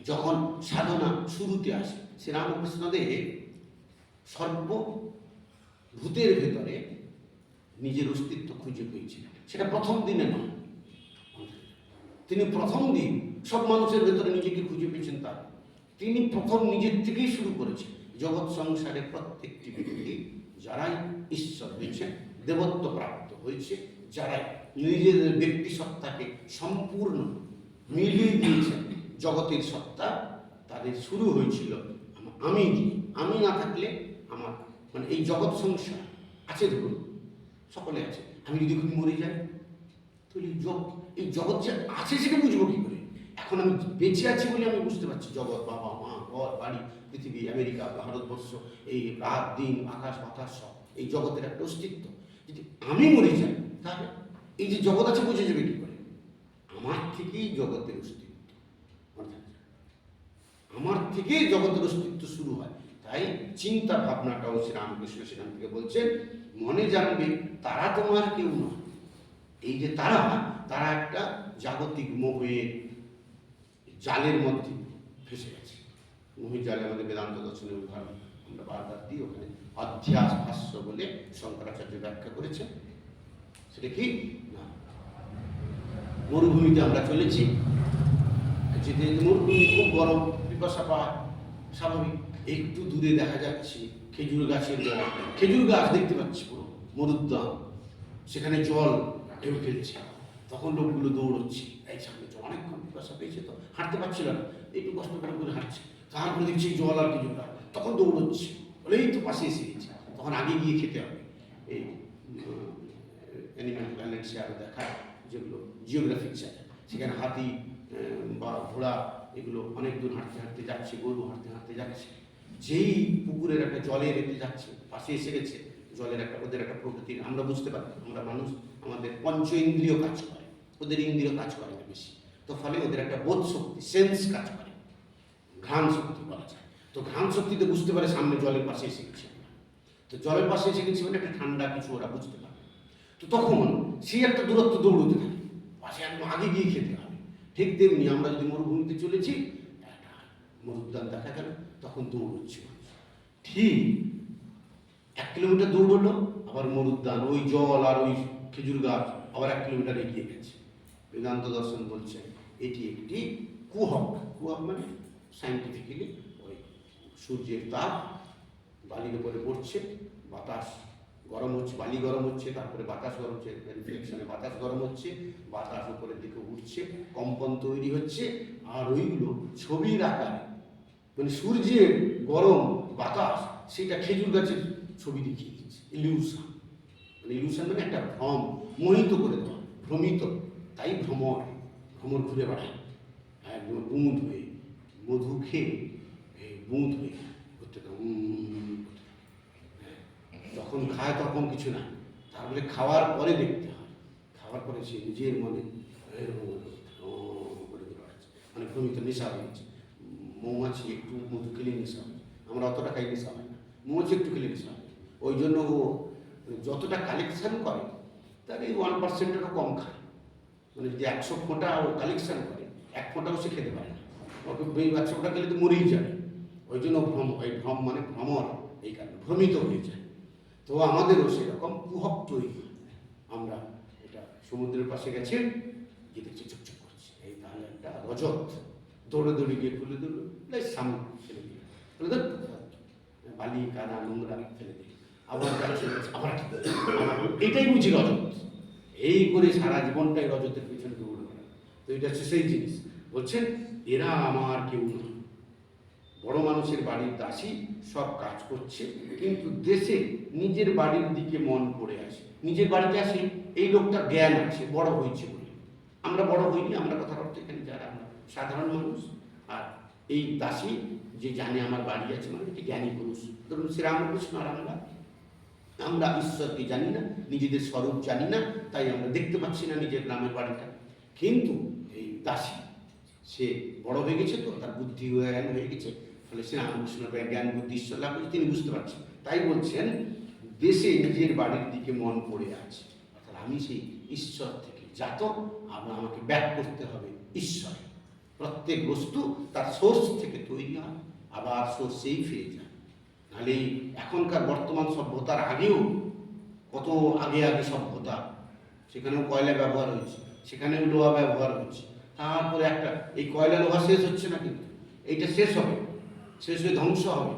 যখন সাধনা শুরুতে আসে, শ্রীরামকৃষ্ণদেব সর্বভূতের ভেতরে নিজের অস্তিত্ব খুঁজে পেয়েছিলেন। সেটা প্রথম দিনে নয়, তিনি প্রথম দিন সব মানুষের ভেতরে নিজেকে খুঁজে পেয়েছেন। তার তিনি প্রথম নিজের থেকেই শুরু করেছেন। জগৎ সংসারে প্রত্যেকটি ব্যক্তি যারাই ঈশ্বর হয়েছে, দেবত্ব প্রাপ্ত হয়েছে, যারাই নিজেদের ব্যক্তি সত্তাকে সম্পূর্ণ মিলিয়ে দিয়েছেন জগতের সত্তা, তাদের শুরু হয়েছিল আমি দিয়ে। আমি না থাকলে আমার মানে এই জগৎ সংসার আছে, ধরুন সকলে আছে, আমি যদি খুব মরে যাই তাহলে এই জগৎ যে আছে সেটা বুঝবো কি করে? এখন আমি বেঁচে আছি বলে আমি বুঝতে পারছি জগৎ, বাবা মা, ঘর বাড়ি, পৃথিবী, আমেরিকা, ভারতবর্ষ, এই রাত দিন, আকাশ বাতাস, সব এই জগতের একটা অস্তিত্ব। যদি আমি মরে যাই তাহলে এই যে জগৎ আছে বুঝে যাবে কি করে? আমার থেকেই জগতের অস্তিত্ব, আমার থেকেই জগতের অস্তিত্ব শুরু হয়। তাই চিন্তা ভাবনাটাও শ্রীরামকৃষ্ণ সেখান থেকে বলছেন, মনে জানবে তারা তোমার কেউ নয়। এই যে তারা, তারা একটা জাগতিক মোহের জালের মধ্যে ফেসে গেছে। মোহের জালে আমাদের বেদান্ত দর্শনের উদাহরণ আমরা বারবার দিই, ওখানে অধ্যাস ভাষ্য বলে শঙ্করাচার্য ব্যাখ্যা করেছেন। সেটা কি না, মরুভূমিতে আমরা চলেছি, যেতে মরুভূমি খুব গরম, পিপাসা পায় স্বাভাবিক, একটু দূরে দেখা যাচ্ছে খেজুর গাছের জল, খেজুর গাছ দেখতে পাচ্ছি পুরো মরুদ্যান, সেখানে জল ঢেউ ফেলছে। তখন লোকগুলো দৌড়চ্ছে, এই সামনে জল, অনেকক্ষণ পিপাসা পেয়েছে তো হাঁটতে পারছিল না, একটু কষ্ট করে হাঁটছে, তারপরে দেখছি জল আর খেজুর গাছ, তখন দৌড়চ্ছে, বলেই তো পাশে এসে গেছে, তখন আগে গিয়ে খেতে হবে। এই অ্যানিম্যাল প্ল্যানেটসে আরও দেখায় যেগুলো জিওগ্রাফিক চ্যানেল, সেখানে হাতি বা ঘোড়া এগুলো অনেক দূর হাঁটতে হাঁটতে যাচ্ছে, গরু হাঁটতে হাঁটতে যাচ্ছে, যেই পুকুরের একটা জলের এতে যাচ্ছে, পাশে এসে গেছে, জলের একটা ওদের একটা প্রকৃতির আমরা বুঝতে পারি, আমরা মানুষ আমাদের পঞ্চ ইন্দ্রিয় কাজ করে, ওদের ইন্দ্রিয় কাজ করে না বেশি, তো ফলে ওদের একটা বোধ শক্তি, সেন্স কাজ করে, ঘ্রাণ শক্তি বলা যায়। তো ঘ্রাণ শক্তিতে বুঝতে পারে সামনে জলের পাশে এসে গেছে, তো জলের পাশে এসে গেছে মানে একটা ঠান্ডা কিছু ওরা বুঝতে পারে। তো তখন সেই একটা দূরত্ব দৌড়তে থাকে, পাশে একদম আগে গিয়ে খেতে হবে। ঠিক তেমনি আমরা যদি মরুভূমিতে চলেছি, একটা মরুদ্যান দেখা গেল, তখন দৌড়চ্ছে মানুষ, ঠিক 1 কিলোমিটার দৌড়লো, আবার মরুদ্যান, ওই জল আর ওই খেজুর গাছ আবার 1 কিলোমিটার এগিয়ে গেছে। বেদান্ত দর্শন বলছে এটি একটি কুহক। কুহক মানে সাইন্টিফিক্যালি ওই সূর্যের তাপ বালির উপরে পড়ছে, বাতাস গরম হচ্ছে, বালি গরম হচ্ছে, তারপরে বাতাস গরম হচ্ছে, রিফ্লেকশনে বাতাস গরম হচ্ছে, বাতাস উপরের দিকে উঠছে, কম্পন তৈরি হচ্ছে, আর ওইগুলো ছবির আকারে মানে সূর্যের গরম বাতাস সেটা খেজুর গাছের ছবি দেখিয়ে দিচ্ছে, ইলিউশন। মানে ইলিউশন মানে একটা ভ্রম, মোহিত করে দেওয়া, ভ্রমিত, তাই ভ্রমর, ভ্রমর ঘুরে বেড়ায় একদম বুঁদ হয়ে, মধু খেয়ে বুঁদ হয়ে করতে যখন খায় তখন কিছু না, তারপরে খাওয়ার পরে দেখতে হয়, খাওয়ার পরে সে নিজের মনে করে বেড়াচ্ছে, মানে ভ্রমিত, নেশা হয়েছে। মৌমাছি একটু মধু খেলে নেশা হয়, আমরা অত টাকা নেশা হয় না, মোচ একটু খেলে নেশা হয়। ওই জন্য ও যতটা কালেকশন করে তার এই 1%-এরও কম খায়। মানে যদি 100 ফোঁটা ও কালেকশন করে, 1 ফোঁটাও সে খেতে পারে না। ওকে 100 ফোঁটা খেলে তো মরেই যাবে। ওই জন্য ভ্রম, এই ভ্রম মানে ভ্রমর, এই কারণে ভ্রমিত হয়ে যায়। তো আমাদেরও সেরকম কুহক তৈরি হয়। আমরা এটা সমুদ্রের পাশে গেছে, যে দেখছি চুপচুপ করছে, এই তাহলে একটা রজত, দৌড়ে দৌড়ে গিয়ে খুলে দিল, সামনে ফেলে দিল, ফেলে দিল, বালি কাদা নোংরা ফেলে দিল, আবার যাচ্ছে, আবার এটাই বুঝি রজত। এই করে সারা জীবনটাই রজতের পিছনে দৌড়ে বেড়ায়। তো এটা হচ্ছে সেই জিনিস। বলছেন এরা আমার কেউ নয়, বড় মানুষের বাড়ির দাসী, সব কাজ করছে, কিন্তু দেশে নিজের বাড়ির দিকে মন পড়ে আসে। নিজের বাড়িতে আসে, এই লোকটার জ্ঞান আছে, বড় হয়েছে বলে। আমরা বড় হইনি, আমরা কথার অর্থ এখানে যারা আমরা সাধারণ মানুষ। আর এই দাসী যে জানে আমার বাড়ি আছে, মানে এটা জ্ঞানী পুরুষ। ধরুন শ্রীরামকৃষ্ণ আর আমরা ঈশ্বরকে জানি না, নিজেদের স্বরূপ জানি না, তাই আমরা দেখতে পাচ্ছি না নিজের গ্রামের বাড়িটা। কিন্তু এই দাসী সে বড় হয়ে গেছে, তো তার বুদ্ধি জ্ঞান হয়ে গেছে, ফলে শ্রীরামকৃষ্ণের জ্ঞান বুদ্ধি ঈশ্বর লাভ করেছে, তিনি বুঝতে পারছেন। তাই বলছেন দেশে নিজের বাড়ির দিকে মন পড়ে আছে, অর্থাৎ আমি সেই ঈশ্বর থেকে জাত, আমাকে ব্যাক করতে হবে ঈশ্বর। প্রত্যেক বস্তু তার সোর্স থেকে তৈরি হয়, আবার সোর্সেই ফিরে যায়। নাহলে এখনকার বর্তমান সভ্যতার আগেও কত আগে আগে সভ্যতা, সেখানেও কয়লা ব্যবহার হয়েছে, সেখানেও লোহা ব্যবহার হচ্ছে। তারপরে একটা এই কয়লা লোহা শেষ হচ্ছে না, কিন্তু এইটা শেষ হবে, শেষ হয়ে ধ্বংস হবে,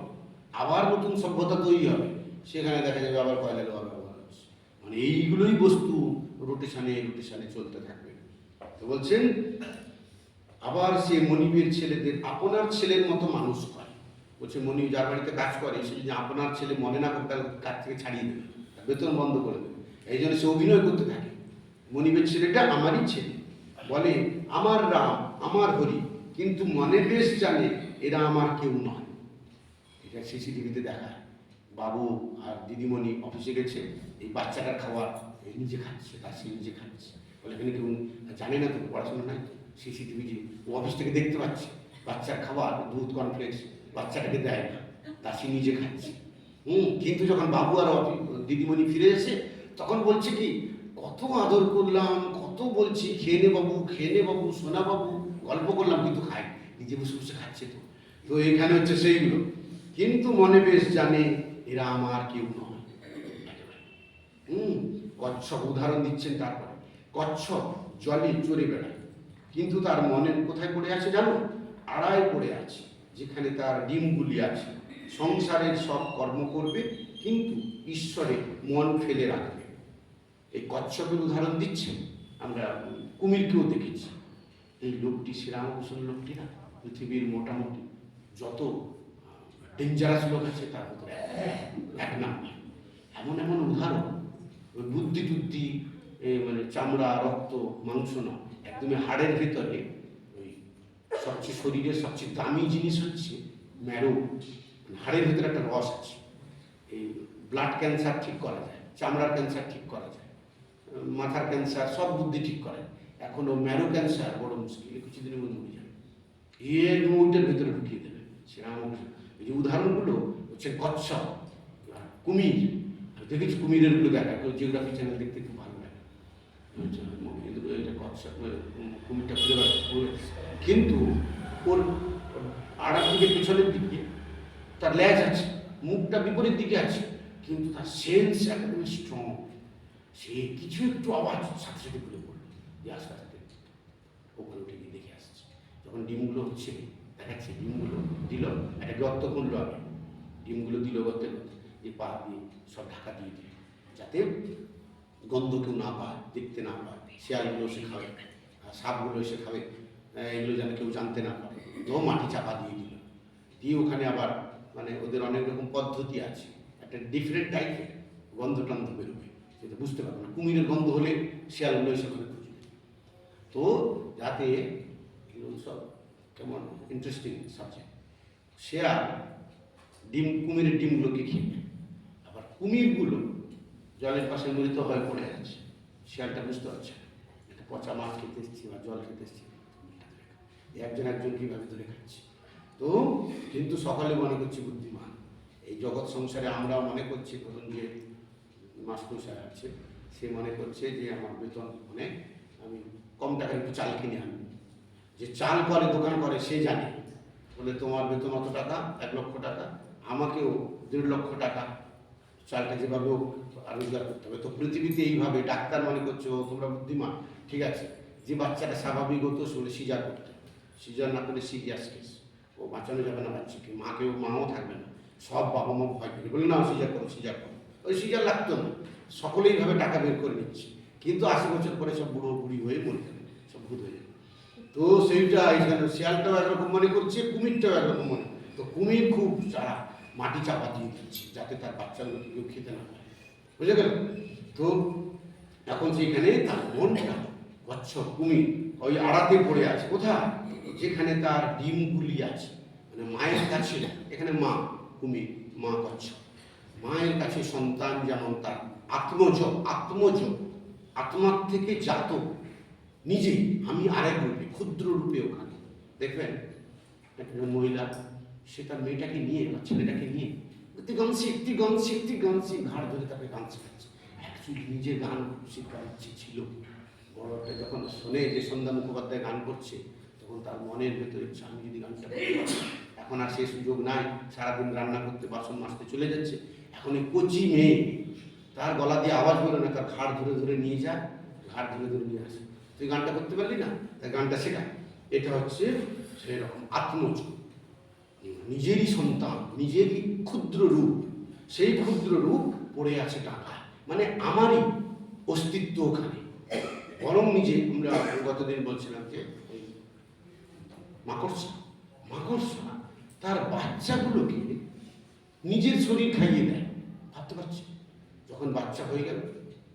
আবার নতুন সভ্যতা তৈরি হবে, সেখানে দেখা যাবে আবার কয়লা লোহা ব্যবহার হচ্ছে। মানে এইগুলোই বস্তু রোটেশনে রোটেশনে চলতে থাকবে। তো বলছেন আবার সে মনিবের ছেলেদের আপনার ছেলের মতো মানুষ করে। বলছে মনিব যার বাড়িতে কাজ করে, সে যদি আপনার ছেলে মনে না করে, তাহলে কাজ থেকে ছাড়িয়ে দেবে, বেতন বন্ধ করে দেবে। এই জন্য সে অভিনয় করতে থাকে, মনিবের ছেলেটা আমারই ছেলে, বলে আমার রাম আমার হরি, কিন্তু মনে বেশ জানে এরা আমার কেউ নয়। এটা সিসিটিভিতে দেখায়। বাবু আর দিদিমণি অফিসে গেছে, এই বাচ্চাটার খাবার নিজে খাচ্ছে, তার সে নিজে খাচ্ছে, বলে এখানে কেউ জানে না তো, পড়াশোনা নাই তো। সিসিটিভি যে ও অফিস থেকে দেখতে পাচ্ছে, বাচ্চার খাবার দুধ কর্নফ্লেক্স বাচ্চাটাকে দেয় না, দাসী নিজে খাচ্ছে। কিন্তু যখন বাবু আর দিদিমণি ফিরে এসে, তখন বলছে কি, কত আদর করলাম, কত বলছি খেয়ে নে বাবু, খেয়ে নে বাবু, সোনা বাবু, গল্প করলাম, কিন্তু খাই, নিজে বসে বসে খাচ্ছে। তো তো এখানে হচ্ছে সেইগুলো, কিন্তু মনে বেশ জানে এরা আমার কেউ নয়। কচ্ছপ উদাহরণ দিচ্ছেন। তারপরে কচ্ছপ জলে চড়ে বেড়ায়, কিন্তু তার মনে কোথায় পড়ে আছে জানো? আড়ায় পড়ে আছে, যেখানে তার ডিমগুলি আছে। সংসারের সব কর্ম করবে, কিন্তু ঈশ্বরে মন ফেলে রাখবে। এই কচ্ছপের উদাহরণ দিচ্ছেন। আমরা কুমিরকেও দেখেছি। এই লোকটি, শ্রীরামকৃষ্ণ লোকটি না, পৃথিবীর মোটামুটি যত ডেঞ্জারাস লোক আছে তার ভিতরে এক নাম্বার। এমন এমন উদাহরণ, ওই বুদ্ধি টুদ্ধি মানে চামড়া রক্ত মাংস না, একদমই হাড়ের ভেতরে ওই সবচেয়ে শরীরের সবচেয়ে দামি জিনিস হচ্ছে ম্যারো, হাড়ের ভেতরে একটা রস আছে। এই ব্লাড ক্যান্সার ঠিক করা যায়, চামড়ার ক্যান্সার ঠিক করা যায়, মাথার ক্যান্সার, সব বুদ্ধি ঠিক করে। এখন ও ম্যারো ক্যান্সার বড় মুশকিল, কিছুদিনের মধ্যে হয়ে যাবে, এর ওইটার ভেতরে ঢুকিয়ে দেবে। শ্রীরামকৃষ্ণ এই যে উদাহরণগুলো হচ্ছে কচ্ছপ, কুমির। দেখেছি কুমিরের গুলো দেখা, জিওগ্রাফি চ্যানেল দেখতে খুব ভালো লাগে। এটা কচ্ছপ, কুমিরটা ঘুরে, কিন্তু ওর আড়ার দিকে পেছনের দিকে তার ল্যাজ আছে, মুখটা বিপরীত দিকে আছে, কিন্তু তার সেন্স একদমই স্ট্রং। সে কিছু একটু আওয়াজ সাথে সাথে ঘুরে পড়লো, যে আস্তে আস্তে ওখানে উঠে গিয়ে দেখে আসছে। যখন ডিমগুলো হচ্ছে দেখাচ্ছে, ডিমগুলো দিল, একটা গর্ত করলো, আগে ডিমগুলো দিল গর্তের মধ্যে, এই পা দিয়ে সব ঢাকা দিয়ে দিল, যাতে গন্ধ কেউ না পায়, দেখতে না পায়। শেয়ালগুলো এসে খাবে, সাপগুলো এসে খাবে, এগুলো যেন কেউ জানতে না পারে। তো মাটি চাপা দিয়ে দিল, দিয়ে ওখানে আবার মানে ওদের অনেক রকম পদ্ধতি আছে, একটা ডিফারেন্ট টাইপের গন্ধ টন্ধ বেরোবে, সেটা বুঝতে পারবে না। কুমিরের গন্ধ হলে শেয়ালগুলো এসে ওখানে খুঁজবে। তো যাতে এগুলো সব কেমন ইন্টারেস্টিং সাবজেক্ট। শেয়াল ডিম, কুমিরের ডিমগুলোকে খেয়ে নেয়, আবার কুমিরগুলো জলের পাশে মৃত হয়ে পড়ে আছে। শেয়ালটা বুঝতে পারছে না, একটা পচা মাছ খেতে এসেছি বা জল খেতে এসেছি, একজন একজন কীভাবে ধরে খাচ্ছে। তো কিন্তু সকলে মনে করছে বুদ্ধিমান। এই জগৎ সংসারে আমরা মনে করছি, ধরুন যে মাস্টার আছে, সে মনে করছে যে আমার বেতন অনেক, আমি কম টাকার একটু চাল কিনে আনি। যে চাল করে দোকান করে সে জানে, বলে তোমার বেতন অত টাকা, 1 লক্ষ টাকা, আমাকেও 1.5 লক্ষ টাকা চালটা যেভাবে রোজগার করতে হবে। তো পৃথিবীতে এইভাবে ডাক্তার মনে করছে ও তোমরা বুদ্ধিমান, ঠিক আছে, যে বাচ্চাটা স্বাভাবিক হতো সেগুলো সিজার করতে, সিজার না করলে সিরিয়াস কেস, ও বাঁচানো যাবে না বাচ্চাকে, মাও থাকবে না, সব বাবা মা ভয় পেয়ে বলে না সিজার করো সিজার করো, ওই সিজার লাগতো না, সকলেই এইভাবে টাকা বের করে নিচ্ছে। কিন্তু 80 বছর পরে সব বুড়ো বুড়ি হয়ে মরে যাবে, সব ভূত হয়ে যাবে। তো সেইটা এখানে শিয়ালটাও একরকম মনে করছে, কুমিরটাও একরকম মনে। তো কুমির খুব সারা মাটি চাপা দিয়ে দিচ্ছে যাতে তার বাচ্চাগুলোকে কেউ খেতে না পারে, বুঝে গেল? তো এখন সেইখানে তার মনটা কচ্ছপ কুমির ওই আড়াতে পড়ে আছে, কোথায়? যেখানে তার ডিমগুলি আছে, মানে মায়ের কাছে। এখানে মা কুমির, মা কচ্ছপ, মায়ের কাছে সন্তান যেমন তার আত্মজ, আত্মার থেকে জাত নিজেই, আমি আরেক রূপে, ক্ষুদ্র রূপে ওখানে দেখবেন একটা মহিলা, সে তার মেয়েটাকে নিয়ে বা ছেলেটাকে নিয়ে একটি গামছি ঘাড় ধরে তাকে গান শেখাচ্ছে। অ্যাকচুয়ালি নিজে গান শেখার ইচ্ছে ছিল। বড়টা যখন শোনে যে সন্ধ্যা মুখোপাধ্যায় গান করছে, তখন তার মনের ভেতরে ইচ্ছা আমি যদি গানটা করতে পারি। এখন আর সেই সুযোগ নাই, সারাদিন রান্না করতে বাসন মাজতে চলে যাচ্ছে। এখন এই কচি মেয়ে, তার গলা দিয়ে আওয়াজ বেরো না, তার ঘাড় ধরে ধরে নিয়ে যায়, ঘাড় ধরে ধরে নিয়ে আসে, তুই গানটা করতে পারলি না, তাই গানটা শেখা। এটা হচ্ছে সেরকম আত্মজ, নিজেরই সন্তান, নিজেরই ক্ষুদ্র রূপ, সেই ক্ষুদ্র রূপ পড়ে আছে টাকা, মানে আমারই অস্তিত্ব ওখানে। বরং নিজে, আমরা গতদিন বলছিলাম যে মাকড়সা তার বাচ্চাগুলোকে নিজের শরীর খাইয়ে দেয়, ভাবতে পারছি? যখন বাচ্চা হয়ে গেল,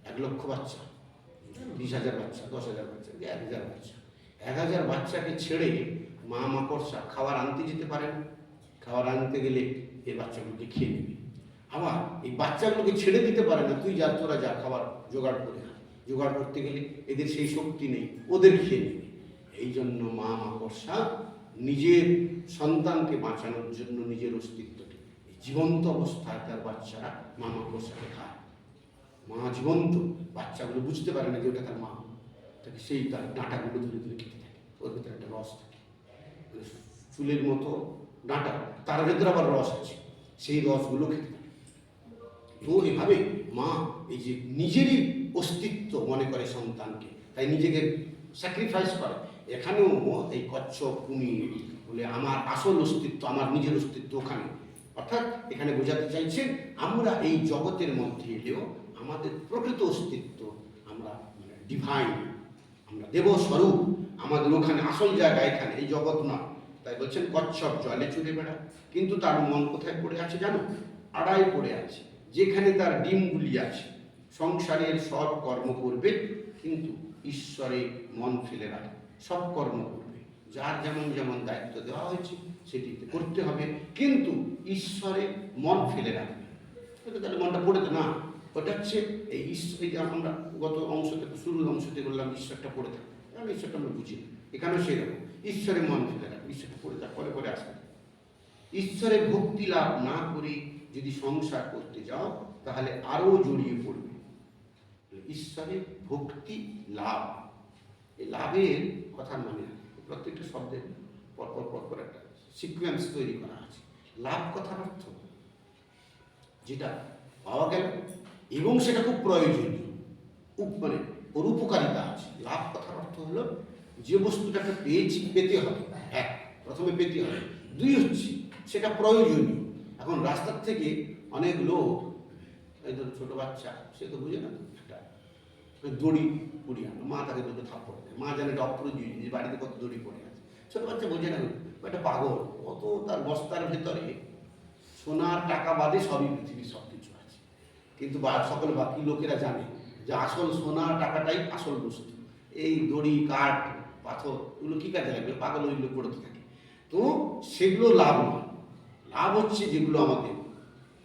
1 লক্ষ বাচ্চা, 20,000 বাচ্চা, 10,000 বাচ্চা, 1,000 বাচ্চা, 1,000 বাচ্চাকে ছেড়ে মা মাকড়সা খাবার আনতে যেতে পারে না। খাবার আনতে গেলে এই বাচ্চাগুলোকে খেয়ে নেবে। আবার এই বাচ্চাগুলোকে ছেড়ে দিতে পারে না, তুই যা, তোরা যা খাবার জোগাড় করে আন। জোগাড় করতে গেলে এদের সেই শক্তি নেই, ওদের খেয়ে নেবে। এই জন্য মা মাকড়সা নিজের সন্তানকে বাঁচানোর জন্য নিজের অস্তিত্বকে, জীবন্ত অবস্থায় তার বাচ্চারা মা মাকড়সাকে খায়। মা জীবন্ত, বাচ্চাগুলো বুঝতে পারে না যে ওটা তার মা, তাকে সেই তার ডাঁটাগুলো ধরে ধরে খেতে থাকে। ওর ভেতরে একটা রস থাকে, মানে চুলের মতো ডাঁটা, তার ভেতরে আবার রস আছে, সেই রসগুলো খেতে থাকে। তো এভাবে মা এই যে নিজেরই অস্তিত্ব মনে করে সন্তানকে, তাই নিজেকে স্যাক্রিফাইস করে। এখানেও এই কচ্ছপ কুমির বলে আমার আসল অস্তিত্ব, আমার নিজের অস্তিত্ব ওখানে। অর্থাৎ এখানে বোঝাতে চাইছেন আমরা এই জগতের মধ্যে এলেও আমাদের প্রকৃত অস্তিত্ব, আমরা ডিভাইন, আমরা দেবস্বরূপ, আমাদের ওখানে আসল জায়গা এখানে, এই জগৎ নয়। তাই বলছেন কচ্ছপ জলে চলে বেড়ায়, কিন্তু তার মন কোথায় পড়ে আছে জানো? আড়ায় পড়ে আছে, যেখানে তার ডিমগুলি আছে। সংসারের সব কর্ম করবে, কিন্তু ঈশ্বরে মন ফেলে রাখে। সব কর্ম করবে, যার যেমন যেমন দায়িত্ব দেওয়া হয়েছে সেটিতে করতে হবে, কিন্তু ঈশ্বরে মন ফেলে রাখবে। তাহলে মনটা পড়ে না, ওটা হচ্ছে এই ঈশ্বর। এই যে আমরা গত অংশতে, শুরুর অংশতে বললাম ঈশ্বরটা পড়ে থাকে, কারণ ঈশ্বরটা আমরা বুঝি না। এখানেও সেরকম, ঈশ্বরে মন ফেলে রাখবে, ঈশ্বরটা পড়ে থাক, পরে পরে আসবে। ঈশ্বরে ভক্তি লাভ না করে যদি সংসার করতে যাও, তাহলে আরো জড়িয়ে পড়বে। ঈশ্বরে ভক্তি লাভ, এই লাভের কথা মানে প্রত্যেকটা শব্দের পরপর পরপর একটা সিকোয়েন্স তৈরি করা আছে। লাভ কথার অর্থ যেটা পাওয়া গেল এবং সেটা খুব প্রয়োজনীয়, মানে ওর উপকারিতা আছে। লাভ কথার অর্থ হলো যে বস্তুটাকে পেয়েছি, পেতে হবে, এক প্রথমে পেতে হবে, 2 হচ্ছে সেটা প্রয়োজনীয়। এখন রাস্তার থেকে অনেক লোক, এই ধরো ছোটো বাচ্চা, সে তো বুঝে না, একটা দড়ি পড়িয়ে আনো, মা তাকে 2টো থাপ্পড় দেয়, মা জানে এটা অপ্রয়োজনীয়, যে বাড়িতে কত দড়ি পড়ে আছে। ছোটো বাচ্চা বোঝে না, একটা পাগল, অত তার বস্তার ভেতরে সোনার টাকা বাদে সবই পৃথিবীর সব কিছু আছে। কিন্তু সকল বাকি লোকেরা জানে যে আসল সোনার টাকাটাই আসল বস্তু। এই দড়ি, কাঠ, পাথর এগুলো কী কাজে লাগবে? পাগল ওইগুলো পড়তে থাকে। তো সেগুলো লাভ নয়। লাভ হচ্ছে যেগুলো আমাদের,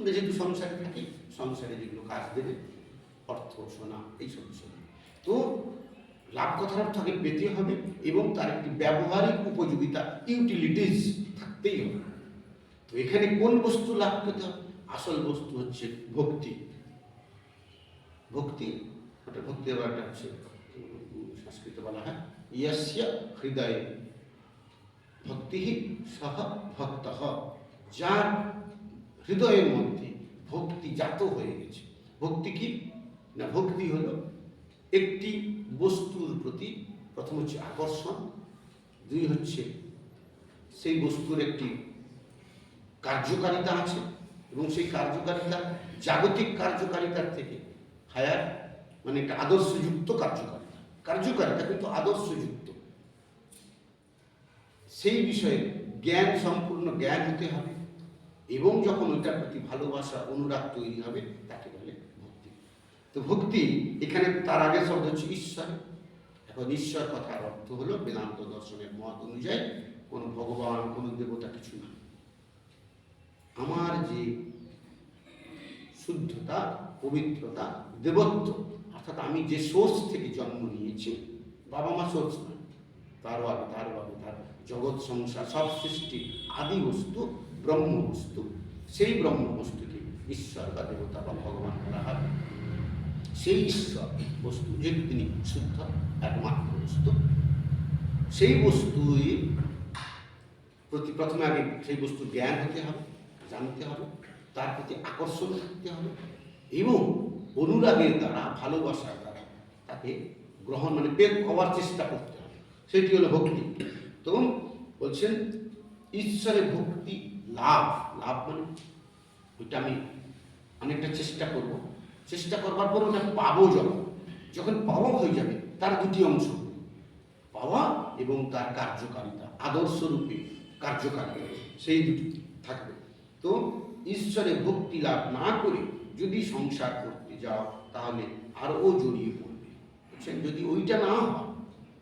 যেহেতু সংসারে থাকি, সংসারে যেগুলো কাজ দেবে, অর্থ, সোনা, এইসব বিষয়। তো লাভ কথার অর্থ আগে পেতে হবে এবং তার একটি ব্যবহারিক উপযোগিতা, ইউটিলিটিস থাকতেই হবে। তো এখানে কোন বস্তু লাভ পেতে হবে? আসল বস্তু হচ্ছে ভক্তি। ভক্তি ওটা ভক্তি আবার একটা হচ্ছে সংস্কৃত বলা হয় ইয়স্য হৃদয়ে ভক্তি সহ ভক্ত, যার হৃদয়ের মধ্যে ভক্তি জাত হয়ে গেছে। ভক্তি কি না? ভক্তি হলো একটি বস্তুর প্রতি প্রথম হচ্ছে আকর্ষণ, দুই হচ্ছে সেই বস্তুর একটি কার্যকারিতা আছে এবং সেই কার্যকারিতা জাগতিক কার্যকারিতার থেকে হায়ার, মানে একটা আদর্শযুক্ত কার্যকারিতা কিন্তু আদর্শযুক্ত। সেই বিষয়ে জ্ঞান, সম্পূর্ণ জ্ঞান হতে হবে এবং যখন ওইটার প্রতি ভালোবাসা, অনুরাগ তৈরি হবে তাকে বলে ভক্তি। তো ভক্তি এখানে তার আগের শব্দ হচ্ছে ঈশ্বর। এখন ঈশ্বর কথার অর্থ হলো বেদান্ত দর্শনের মত অনুযায়ী কোনো ভগবান, কোনো দেবতা কিছু না। আমার যে শুদ্ধতা, পবিত্রতা, দেবত্ব, অর্থাৎ আমি যে সোর্স থেকে জন্ম নিয়েছি, বাবা মা সোর্স নয়, তার জগৎ সংসার সব সৃষ্টি আদি বস্তু ব্রহ্ম বস্তু, সেই ব্রহ্ম বস্তুকে ঈশ্বর বা দেবতা বা ভগবান বলা হয়। সেই ঈশ্বর বস্তু যেহেতু তিনি শুদ্ধ একমাত্র বস্তু, সেই বস্তুর প্রতি প্রথমে আগে সেই বস্তুর জ্ঞান হতে হবে, জানতে হবে, তার প্রতি আকর্ষণ থাকতে হবে এবং অনুরাগের দ্বারা, ভালোবাসার দ্বারা তাকে গ্রহণ মানে পেট হওয়ার চেষ্টা করতে হবে। সেটি হলো ভক্তি। তো বলছেন ঈশ্বরের ভক্তি লাভ মানে ওইটা আমি অনেকটা চেষ্টা করব, চেষ্টা করবার পর ওটা পাবো। যখন পাওয়া হয়ে যাবে তার দুটি অংশ, পাওয়া এবং তার কার্যকারিতা, আদর্শরূপে কার্যকারিতা, সেই দুটি থাকবে। তো ঈশ্বরের ভক্তি লাভ না করে যদি সংসার করতে যাও তাহলে আরও জড়িয়ে পড়বে। বুঝছেন? যদি ওইটা না হয়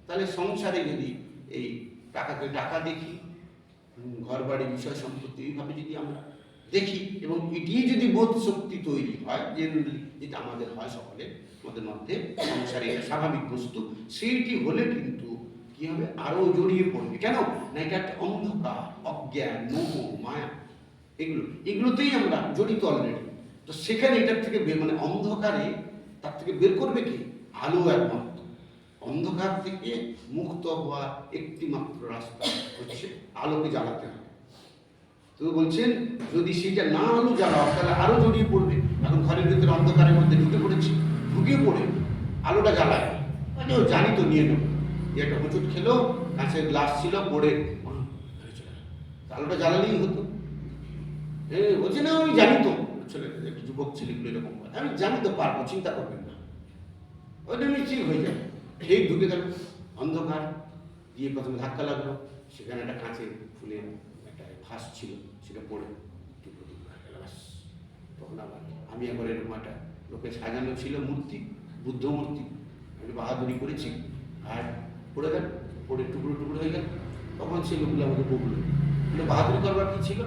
তাহলে সংসারে যদি এই টাকাকে টাকা দেখি, ঘর বাড়ি বিষয় সম্পত্তি এইভাবে যদি আমরা দেখি এবং এটি যদি বোধ শক্তি তৈরি হয়, যেটা আমাদের হয় সকলের আমাদের মধ্যে, সংসারে স্বাভাবিক বস্তু, সেইটি হলে কিন্তু কি হবে? আরও জড়িয়ে পড়বে। কেন না? এটা একটা অন্ধকার, অজ্ঞান, মোহ, মায়া, এগুলোতেই আমরা জড়িত অলরেডি। তো সেখানে এটার থেকে মানে অন্ধকারে তার থেকে বের করবে কি? আলো একমাত্র। অন্ধকার থেকে মুক্ত হওয়ার একটি মাত্র রাস্তা হচ্ছে আলোকে জ্বালাতে হবে। তো বলছেন যদি সেটা না আলো জ্বালাও তাহলে আরো জড়িয়ে পড়বে। এখন ঘরের ভিতরে অন্ধকারের মধ্যে ঢুকে পড়ে আলোটা জ্বালায়, মানে ও জানি তো নিয়ে নেবো, যে একটা হোঁচট খেলো, কাঁচের গ্লাস ছিল পড়ে আলোটা জ্বালালেই হতো। বলছে না আমি জানি তো, ছেলে একটু যুবক ছেলেগুলো এরকম করে, আমি জানি তো পারবো, চিন্তা করবেন না, ওইটা নিশ্চিত হয়ে যাবে। সেই ঢুকে গেল অন্ধকার দিয়ে, প্রথমে ধাক্কা লাগলো, সেখানে একটা কাঁচের ফুলের একটা ভাস ছিল, সেটা পড়ে টুকরো হয়ে গেল। তখন আবার আমি একবার এরকম একটা লোকে সাজানো ছিল মূর্তি, বুদ্ধ মূর্তি, আমি বাহাদুরি করেছি আর পড়ে গেল, পড়ে টুকরো হয়ে গেল। তখন সেই লোকগুলো আমাকে বললো বাহাদুরি করবার কি ছিল?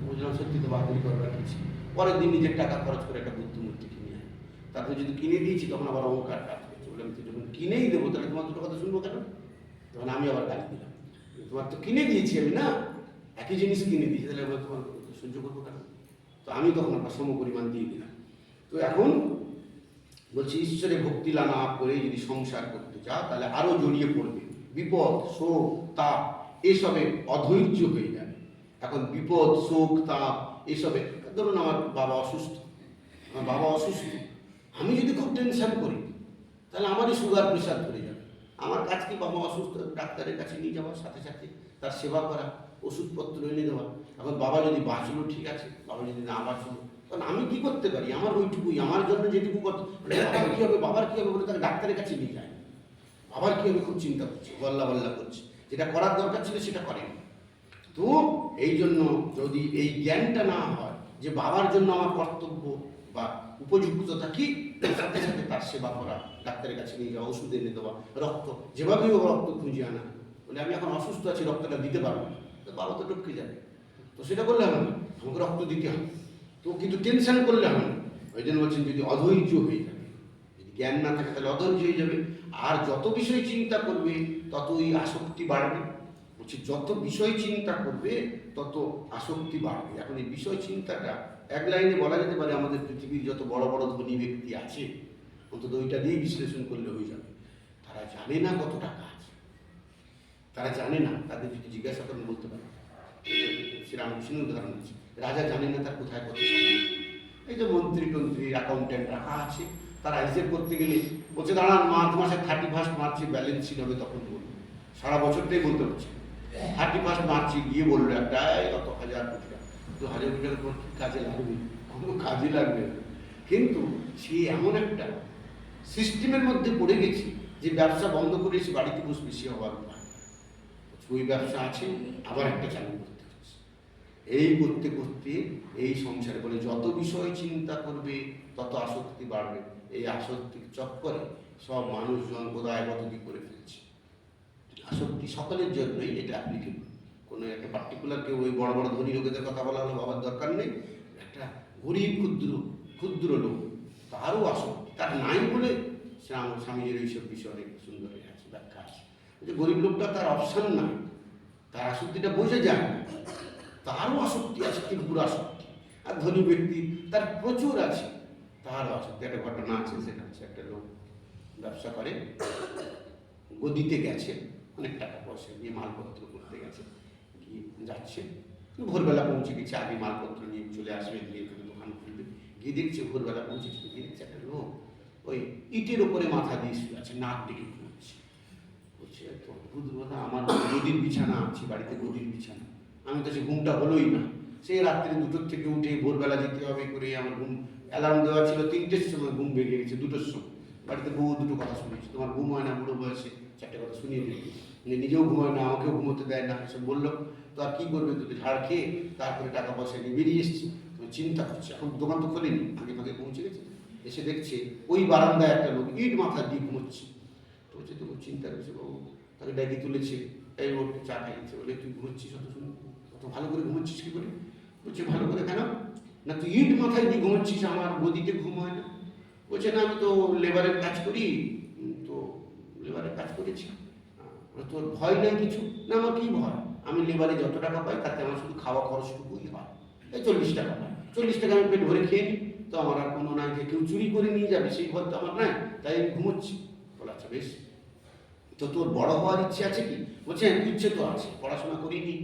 বুঝলাম সত্যি তো বাহাদুরি করবার কি ছিল। পরের দিন নিজের টাকা খরচ করে একটা বুদ্ধ মূর্তি কিনে আনি। তারপরে যদি কিনে দিয়েছি তখন আবার অহংকার কাজ করছে, বললাম তুই যখন কিনেই দেবো তাহলে তোমার দুটো কথা শুনবো কেন? তখন আমি আবার গালি দিলাম, তোমার তো কিনে দিয়েছি আমি, না একই জিনিস কিনে দিয়েছি, তাহলে আবার তোমার সহ্য করবো কেন? তো আমি তখন আবার সম পরিমাণ দিয়ে দিলাম। তো এখন বলছি ঈশ্বরের ভক্তি লাভ করে যদি সংসার করতে চাও তাহলে আরো জড়িয়ে পড়বে, বিপদ, শোক, তাপ এসবে অধৈর্য হয়ে যাবে। এখন বিপদ, শোক, তাপ এসবে, ধরুন আমার বাবা অসুস্থ, আমি যদি খুব টেনশন করি তাহলে আমারই সুগার প্রেশার ধরে যাবে। আমার কাজ কি বাবা অসুস্থ, ডাক্তারের কাছে নিয়ে যাওয়ার সাথে সাথে তার সেবা করা, ওষুধপত্র এনে দেওয়া। এখন বাবা যদি বাঁচলো ঠিক আছে, বাবা যদি না বাঁচলো তখন আমি কি করতে পারি? আমার ওইটুকুই, আমার জন্য যেটুকু করতে, বাবার কী হবে বলে তাকে ডাক্তারের কাছে নিয়ে যায়। বাবার কী হবে খুব চিন্তা করছে, বল্লা করছে, যেটা করার দরকার ছিল সেটা করেনি। তো এই জন্য যদি এই জ্ঞানটা না হয় যে বাবার জন্য আমার কর্তব্য বা উপযুক্ততা কি, সাথে সাথে তার সেবা করা, ডাক্তারের কাছে নিয়ে যাওয়া, ওষুধ এনে দেওয়া, রক্ত যেভাবেই হোক রক্ত খুঁজে আনা, বলে আমি এখন অসুস্থ আছি রক্তটা দিতে পারবো না, তো বাবা তো টপকে যাবে। তো সেটা করলে হবে না, আমাকে রক্ত দিতে হবে। তো কিন্তু টেনশন করলে হবে না। ওই জন্য বলছেন যদি অধৈর্য হয়ে যাবে, যদি জ্ঞান না থাকে তাহলে অধৈর্য হয়ে যাবে। আর যত বিষয় চিন্তা করবে ততই আসক্তি বাড়বে। বলছি যত বিষয় চিন্তা করবে তত আসক্তি বাড়বে। এখন এই বিষয় চিন্তাটা এক লাইনে বলা যেতে পারে আমাদের পৃথিবীর যত বড় বড় ধনী ব্যক্তি আছে, অন্তত ওইটা দিয়ে বিশ্লেষণ করলে হয়ে যাবে। তারা জানে না কত টাকা আছে, তারা জানে না। তাদের যদি জিজ্ঞাসা করেন বলতে পারে। শ্রীরামকৃষ্ণের উদাহরণ আছে, রাজা জানে না তার কোথায় কত সম্পত্তি। এই যে মন্ত্রী টন্ত্রী অ্যাকাউন্টেন্ট রাখা আছে, তারা হিসেব করতে গেলে বলছে দাঁড়ান মার্চ মাসে 31 মার্চে ব্যালেন্স শিট হবে, তখন বলবো। সারা বছরটাই বলতে হচ্ছে। 31 মার্চে গিয়ে বললো একটা অত হাজার কোটি টাকা, তো হাজার কোটি টাকা তোমার কি কাজে লাগবে? কোনো কাজে লাগবে না। কিন্তু সে এমন একটা সিস্টেমের মধ্যে পড়ে গেছে যে ব্যবসা বন্ধ করে এসে বাড়িতে বসবে, সে হওয়ার উপায়। ওই ব্যবসা আছে, আবার একটা চালু করতে হচ্ছে। এই করতে করতে এই সংসারে বলে যত বিষয় চিন্তা করবে তত আসক্তি বাড়বে। এই আসক্তির চক্করে সব মানুষজন বোধহয় কতটি করে ফেলছে। আসক্তি সকলের জন্যই এটা অ্যাপ্লিকেবল। কোনো একটা পার্টিকুলার কেউ ওই বড় বড় ধনী লোকেদের কথা বলা হলো বাবার দরকার নেই। একটা গরিব ক্ষুদ্র লোক, তারও আসক্তি, তার নাই বলে স্বামীজির এইসব বিষয় অনেক সুন্দর আছে, ব্যাখ্যা আছে। যে গরিব লোকটা তার অপশান নাই, তার আসক্তিটা বোঝা যায় না, তারও আসক্তি আছে, তীব্র আসক্তি। আর ধনী ব্যক্তি তার প্রচুর আছে, তারও আসক্তি। একটা ঘটনা আছে, সেটা হচ্ছে একটা লোক ব্যবসা করে, গদিতে গেছে, অনেক টাকা পয়সা নিয়ে মালপত্র করতে গেছে, গিয়ে যাচ্ছে, ভোরবেলা পৌঁছে গেছে, আগে মালপত্র নিয়ে চলে আসবে, নিয়ে দোকান খুলবে। গিয়ে দেখছে ভোরবেলা পৌঁছেছে, গিয়ে দেখছে একটা লোক ওই ইটের ওপরে মাথা দিয়ে শুয়ে আছে, নাক ডেকে ঘুমাচ্ছে। বলছে তো অদ্ভুত কথা, আমার গদির বিছানা আছে বাড়িতে, গদির বিছানা, আমি তো সে ঘুমটা হলোই না। সে রাত্রে 2টোর থেকে উঠে ভোরবেলা যেতে হবে করে আমার ঘুম, অ্যালার্ম দেওয়া ছিল 3টের সময়, ঘুম ভেঙে গেছে 2টোর সময়। বাড়িতে বউ 2টো কথা শুনেছে, তোমার ঘুম হয় না, বুড়ো বয়সে 4টে কথা শুনিয়ে দিল, নিজেও ঘুমায় না, আমাকেও ঘুমোতে দেয় না, এসব বললো। তো আর কী করবে, দুটো ঝাড় খেয়ে তারপরে টাকা পয়সা নিয়ে বেরিয়ে এসেছি। তুমি চিন্তা করছে, এখন দোকান তো খোলেনি, আগে ফাঁকে পৌঁছে গেছে। এসে দেখছে ওই বারান্দায় একটা লোক ইট মাথা দিয়ে ঘুমোচ্ছে। তো বলছে তো চিন্তা করছে, বাবু তাকে ডেকে তুলেছে, এই ওর চা খাইছে, বলে তুই ঘুমোচ্ছিস অত ভালো করে ঘুমোচ্ছিস কী করে? বলছে ভালো করে কেন না, তুই ইট মাথায় দিয়ে ঘুমোচ্ছিস, আমার গদিতে ঘুম হয় না। বলছে না আমি তো লেবারের কাজ করি, তো লেবারের কাজ করেছি। তোর ভয় নেই কিছু? না আমার কী ভয়, আমি লেবারে যত টাকা পাই তাতে আমার শুধু খাওয়া খরচটুকুই হয়, এই 40 টাকা পাই, 40 টাকা আমি পেট ভরে খেয়ে নিই, তো আমার আর কোনো নাই যে কেউ চুরি করে নিয়ে যাবে সেই ভয় তো আমার নাই, তাই আমি ঘুমোচ্ছি। বলে আচ্ছা বেশ, তো তোর বড় হওয়ার ইচ্ছে আছে কি? বলছে ইচ্ছে তো আছে, পড়াশোনা করিনি,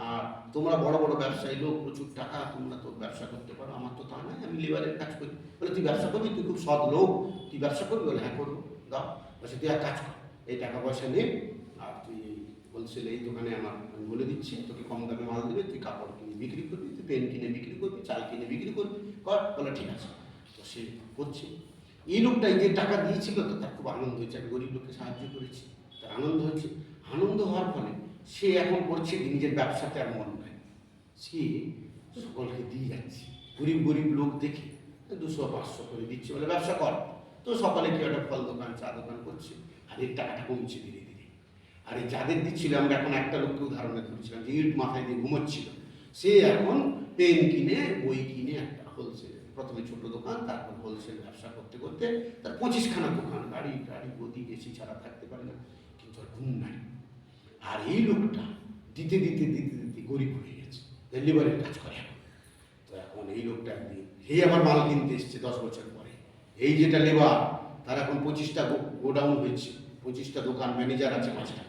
আর তোমরা বড় বড় ব্যবসায়ী লোক, প্রচুর টাকা, তোমরা তো ব্যবসা করতে পারো, আমার তো তা নয়, আমি লেবারের কাজ করি। বলে তুই ব্যবসা করবি, তুই খুব সৎ লোক, তুই ব্যবসা করবি? বলে হ্যাঁ করবো, দাও। বলছে তুই এক কাজ কর, এই টাকা পয়সা নে, আর তুই এই হোলসেল এই দোকানে আমি বলে দিচ্ছি, তোকে কম দামে মাল দেবে, তুই কাপড় কিনে বিক্রি করবি, তুই পেন কিনে বিক্রি করবি, চাল কিনে বিক্রি করবি, কর। বলে ঠিক আছে। তো সে করছে। এই লোকটা এই যে টাকা দিয়েছিল, তো তার খুব আনন্দ হয়েছে, আমি গরিব লোককে সাহায্য করেছি, তার আনন্দ হচ্ছে। আনন্দ হওয়ার ফলে সে এখন করছে নিজের ব্যবসাতে আর মন নেয়, সে সকলকে দিয়ে যাচ্ছে। গরিব গরিব লোক দেখে 200-500 করে দিচ্ছে, বলে ব্যবসা কর। তো সকালে কেউ একটা ফল দোকান, চা দোকান করছে, আর এর টাকাটা কমছে ধীরে ধীরে। আর এই যাদের দিচ্ছিল, আমরা এখন একটা লোককে উদাহরণে ধরেছিলাম যে ইট মাথায় দিয়ে ঘুমোচ্ছিল, সে এখন পেন কিনে, বই কিনে একটা হোলসেল, প্রথমে ছোট দোকান, তারপর হোলসেল ব্যবসা করতে করতে তার 25খানা দোকান, গাড়ি গদি এসি ছাড়া থাকতে পারে না, কিন্তু আর ঘুম নাই। আর এই লোকটা দিতে দিতে দিতে দিতে গরিব হয়ে গেছে, লেবারের কাজ করে এখন। তো এখন এই লোকটা একদিন এই আবার মাল কিনতে এসছে 10 বছর পরে। এই যেটা লেবার, তার এখন 25টা গোডাউন হয়েছে, 25টা দোকান, ম্যানেজার আছে 5টা।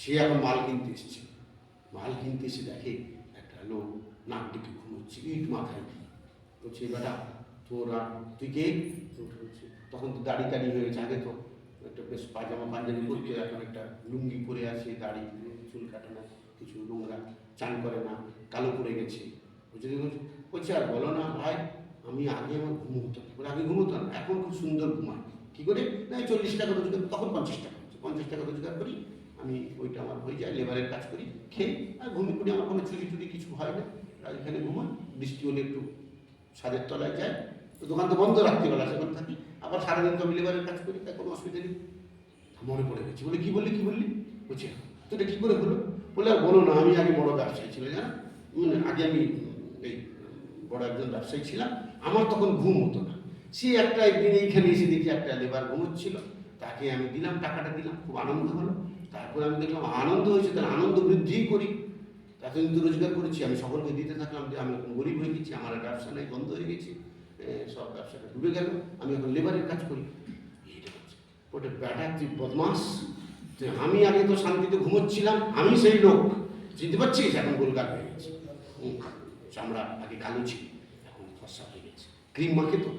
সে এখন মাল কিনতে এসছে, মাল কিনতে এসে দেখে একটা লোক নাক ডেকে ঘুমোচ্ছে, ইট মাথায় দিয়ে। বলছে বেটা তোর, আর তুই কে? তখন তো দাড়ি টাড়ি হয়ে গেছে, আগে তো একটা বেশ পায়জামা পাঞ্জাবি করতে, এখন একটা লুঙ্গি পরে আছে, দাড়ি চুল কাটে না, কিছু নোংরা, চান করে না, কালো পড়ে গেছে। বলছে আর বলো না ভাই, আমি আগে আমার ঘুম হতো না, আগে ঘুমোতো না, এখন খুব সুন্দর ঘুমায়। কী করে? না 40 টাকা রোজগার, তখন 50 টাকা, 50 টাকা রোজগার করি আমি, ওইটা আমার হয়ে যায়, লেবারের কাজ করি, খেয়ে আর ঘুমিয়ে পড়ি, আমার কোনো চুরি টুরি কিছু হয় না, আর এখানে ঘুমাই, বৃষ্টি হলে একটু ছাদের তলায় যায়, তো দোকান তো বন্ধ রাত্রিবেলা সেখানে থাকি, আবার সারাদিন তো আমি লেবারের কাজ করি, তাই কোনো অসুবিধা নেই। মনে পড়ে গেছে, বলে কী বললি কী বললি? বলছে তো এটা কী করে হলো? বলে আর বলো না, আমি আগে বড় ব্যবসায়ী ছিল, জানো, আগে আমি এই বড় একজন ব্যবসায়ী ছিলাম, আমার তখন ঘুম হতো না, সে একটা একদিন এইখানে এসে দেখি একটা লেবার ঘুমোচ্ছিল, তাকে আমি দিলাম, টাকাটা দিলাম, খুব আনন্দ হলো। তারপরে আমি দেখলাম আনন্দ হয়েছে, তাহলে আনন্দ বৃদ্ধি করি। এতদিন তো রোজগার করেছি, আমি সকলকে দিতে থাকলাম যে আমি এখন গরিব হয়ে গেছি, আমার আর ব্যবসা নেই, বন্ধ হয়ে গেছি, সব ব্যবসাটা ডুবে গেল, আমি এখন লেবারের কাজ করি। এইটা হচ্ছে ওটা ব্যাটা, তুই বদমাস, তুই আমি আগে তো শান্তিতে ঘুমোচ্ছিলাম, আমি সেই লোক, চিনতে পারছিস? এখন গোলগাল হয়ে গেছে, চামড়া আগে কালো ছিল, এখন ফর্সা হয়ে গেছে, ক্রিম মাখে তো,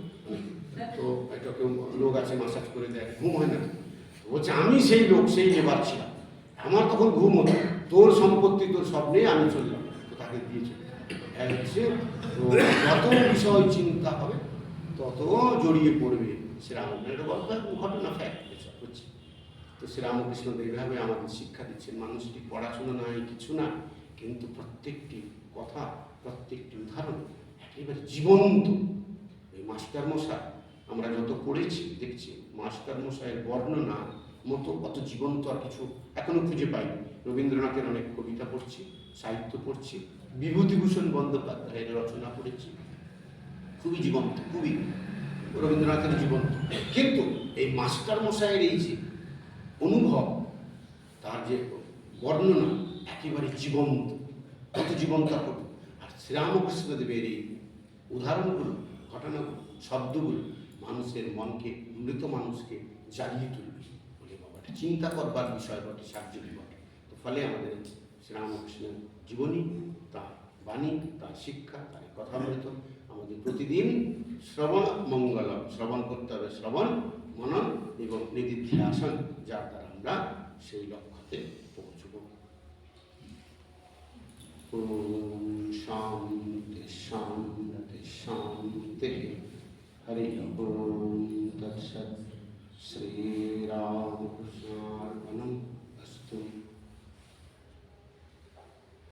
তো একটা কেউ লোক আছে মাসাজ করে দেয়, ঘুম হয় না। বলছে আমি সেই লোক, সেই লেবার ছিলাম, আমার তখন ঘুম হতো, তোর সম্পত্তি তোর সব নিয়ে আমি চললাম, তো তাকে দিয়েছে। হচ্ছে তো যত বিষয় চিন্তা হবে তত জড়িয়ে পড়বে শ্রীরামকৃষ্ণ। এটা গল্প, ঘটনা, ফ্যাক্ট এসব হচ্ছে। তো শ্রীরামকৃষ্ণ এইভাবে আমাদের শিক্ষা দিচ্ছেন। মানুষটি পড়াশোনা নাই, কিছু না, কিন্তু প্রত্যেকটি কথা, প্রত্যেকটি উদাহরণ একেবারে জীবন্ত। এই মাস্টার মশাই আমরা যত পড়েছি দেখছি, মাস্টার মশাইয়ের বর্ণনা মতো অত জীবন্ত আর কিছু এখনো খুঁজে পাইনি। রবীন্দ্রনাথের অনেক কবিতা পড়ছি, সাহিত্য পড়ছি, বিভূতিভূষণ বন্দ্যোপাধ্যায়ের রচনা পড়েছি, খুবই জীবন্ত, খুবই রবীন্দ্রনাথের জীবন্ত। কিন্তু এই মাস্টার মশাইয়ের এই যে অনুভব, তার যে বর্ণনা একেবারে জীবন্ত, কত জীবন্ত করবে। আর শ্রীরামকৃষ্ণদেবের এই উদাহরণগুলো, ঘটনাগুলো, শব্দগুলো মানুষের মনকে, মৃত মানুষকে জাগিয়ে তুলবে বলে বাবাটা চিন্তা করবার বিষয় বটে, সার্জনী বটে। তো ফলে আমাদের শ্রীরামকৃষ্ণের জীবনী, তার বাণী, তার শিক্ষা, তার কথামৃত আমাদের প্রতিদিন শ্রবণ মঙ্গলম, শ্রবণ করতে হবে, শ্রবণ মনন এবং নিদিধ্যাসন, যার দ্বারা আমরা সেই লক্ষ্যতে পৌঁছব। ওম শান্তি শান্তি শান্তি। হরি ওম তৎসৎ। শ্রীরামকৃষ্ণার্পণম।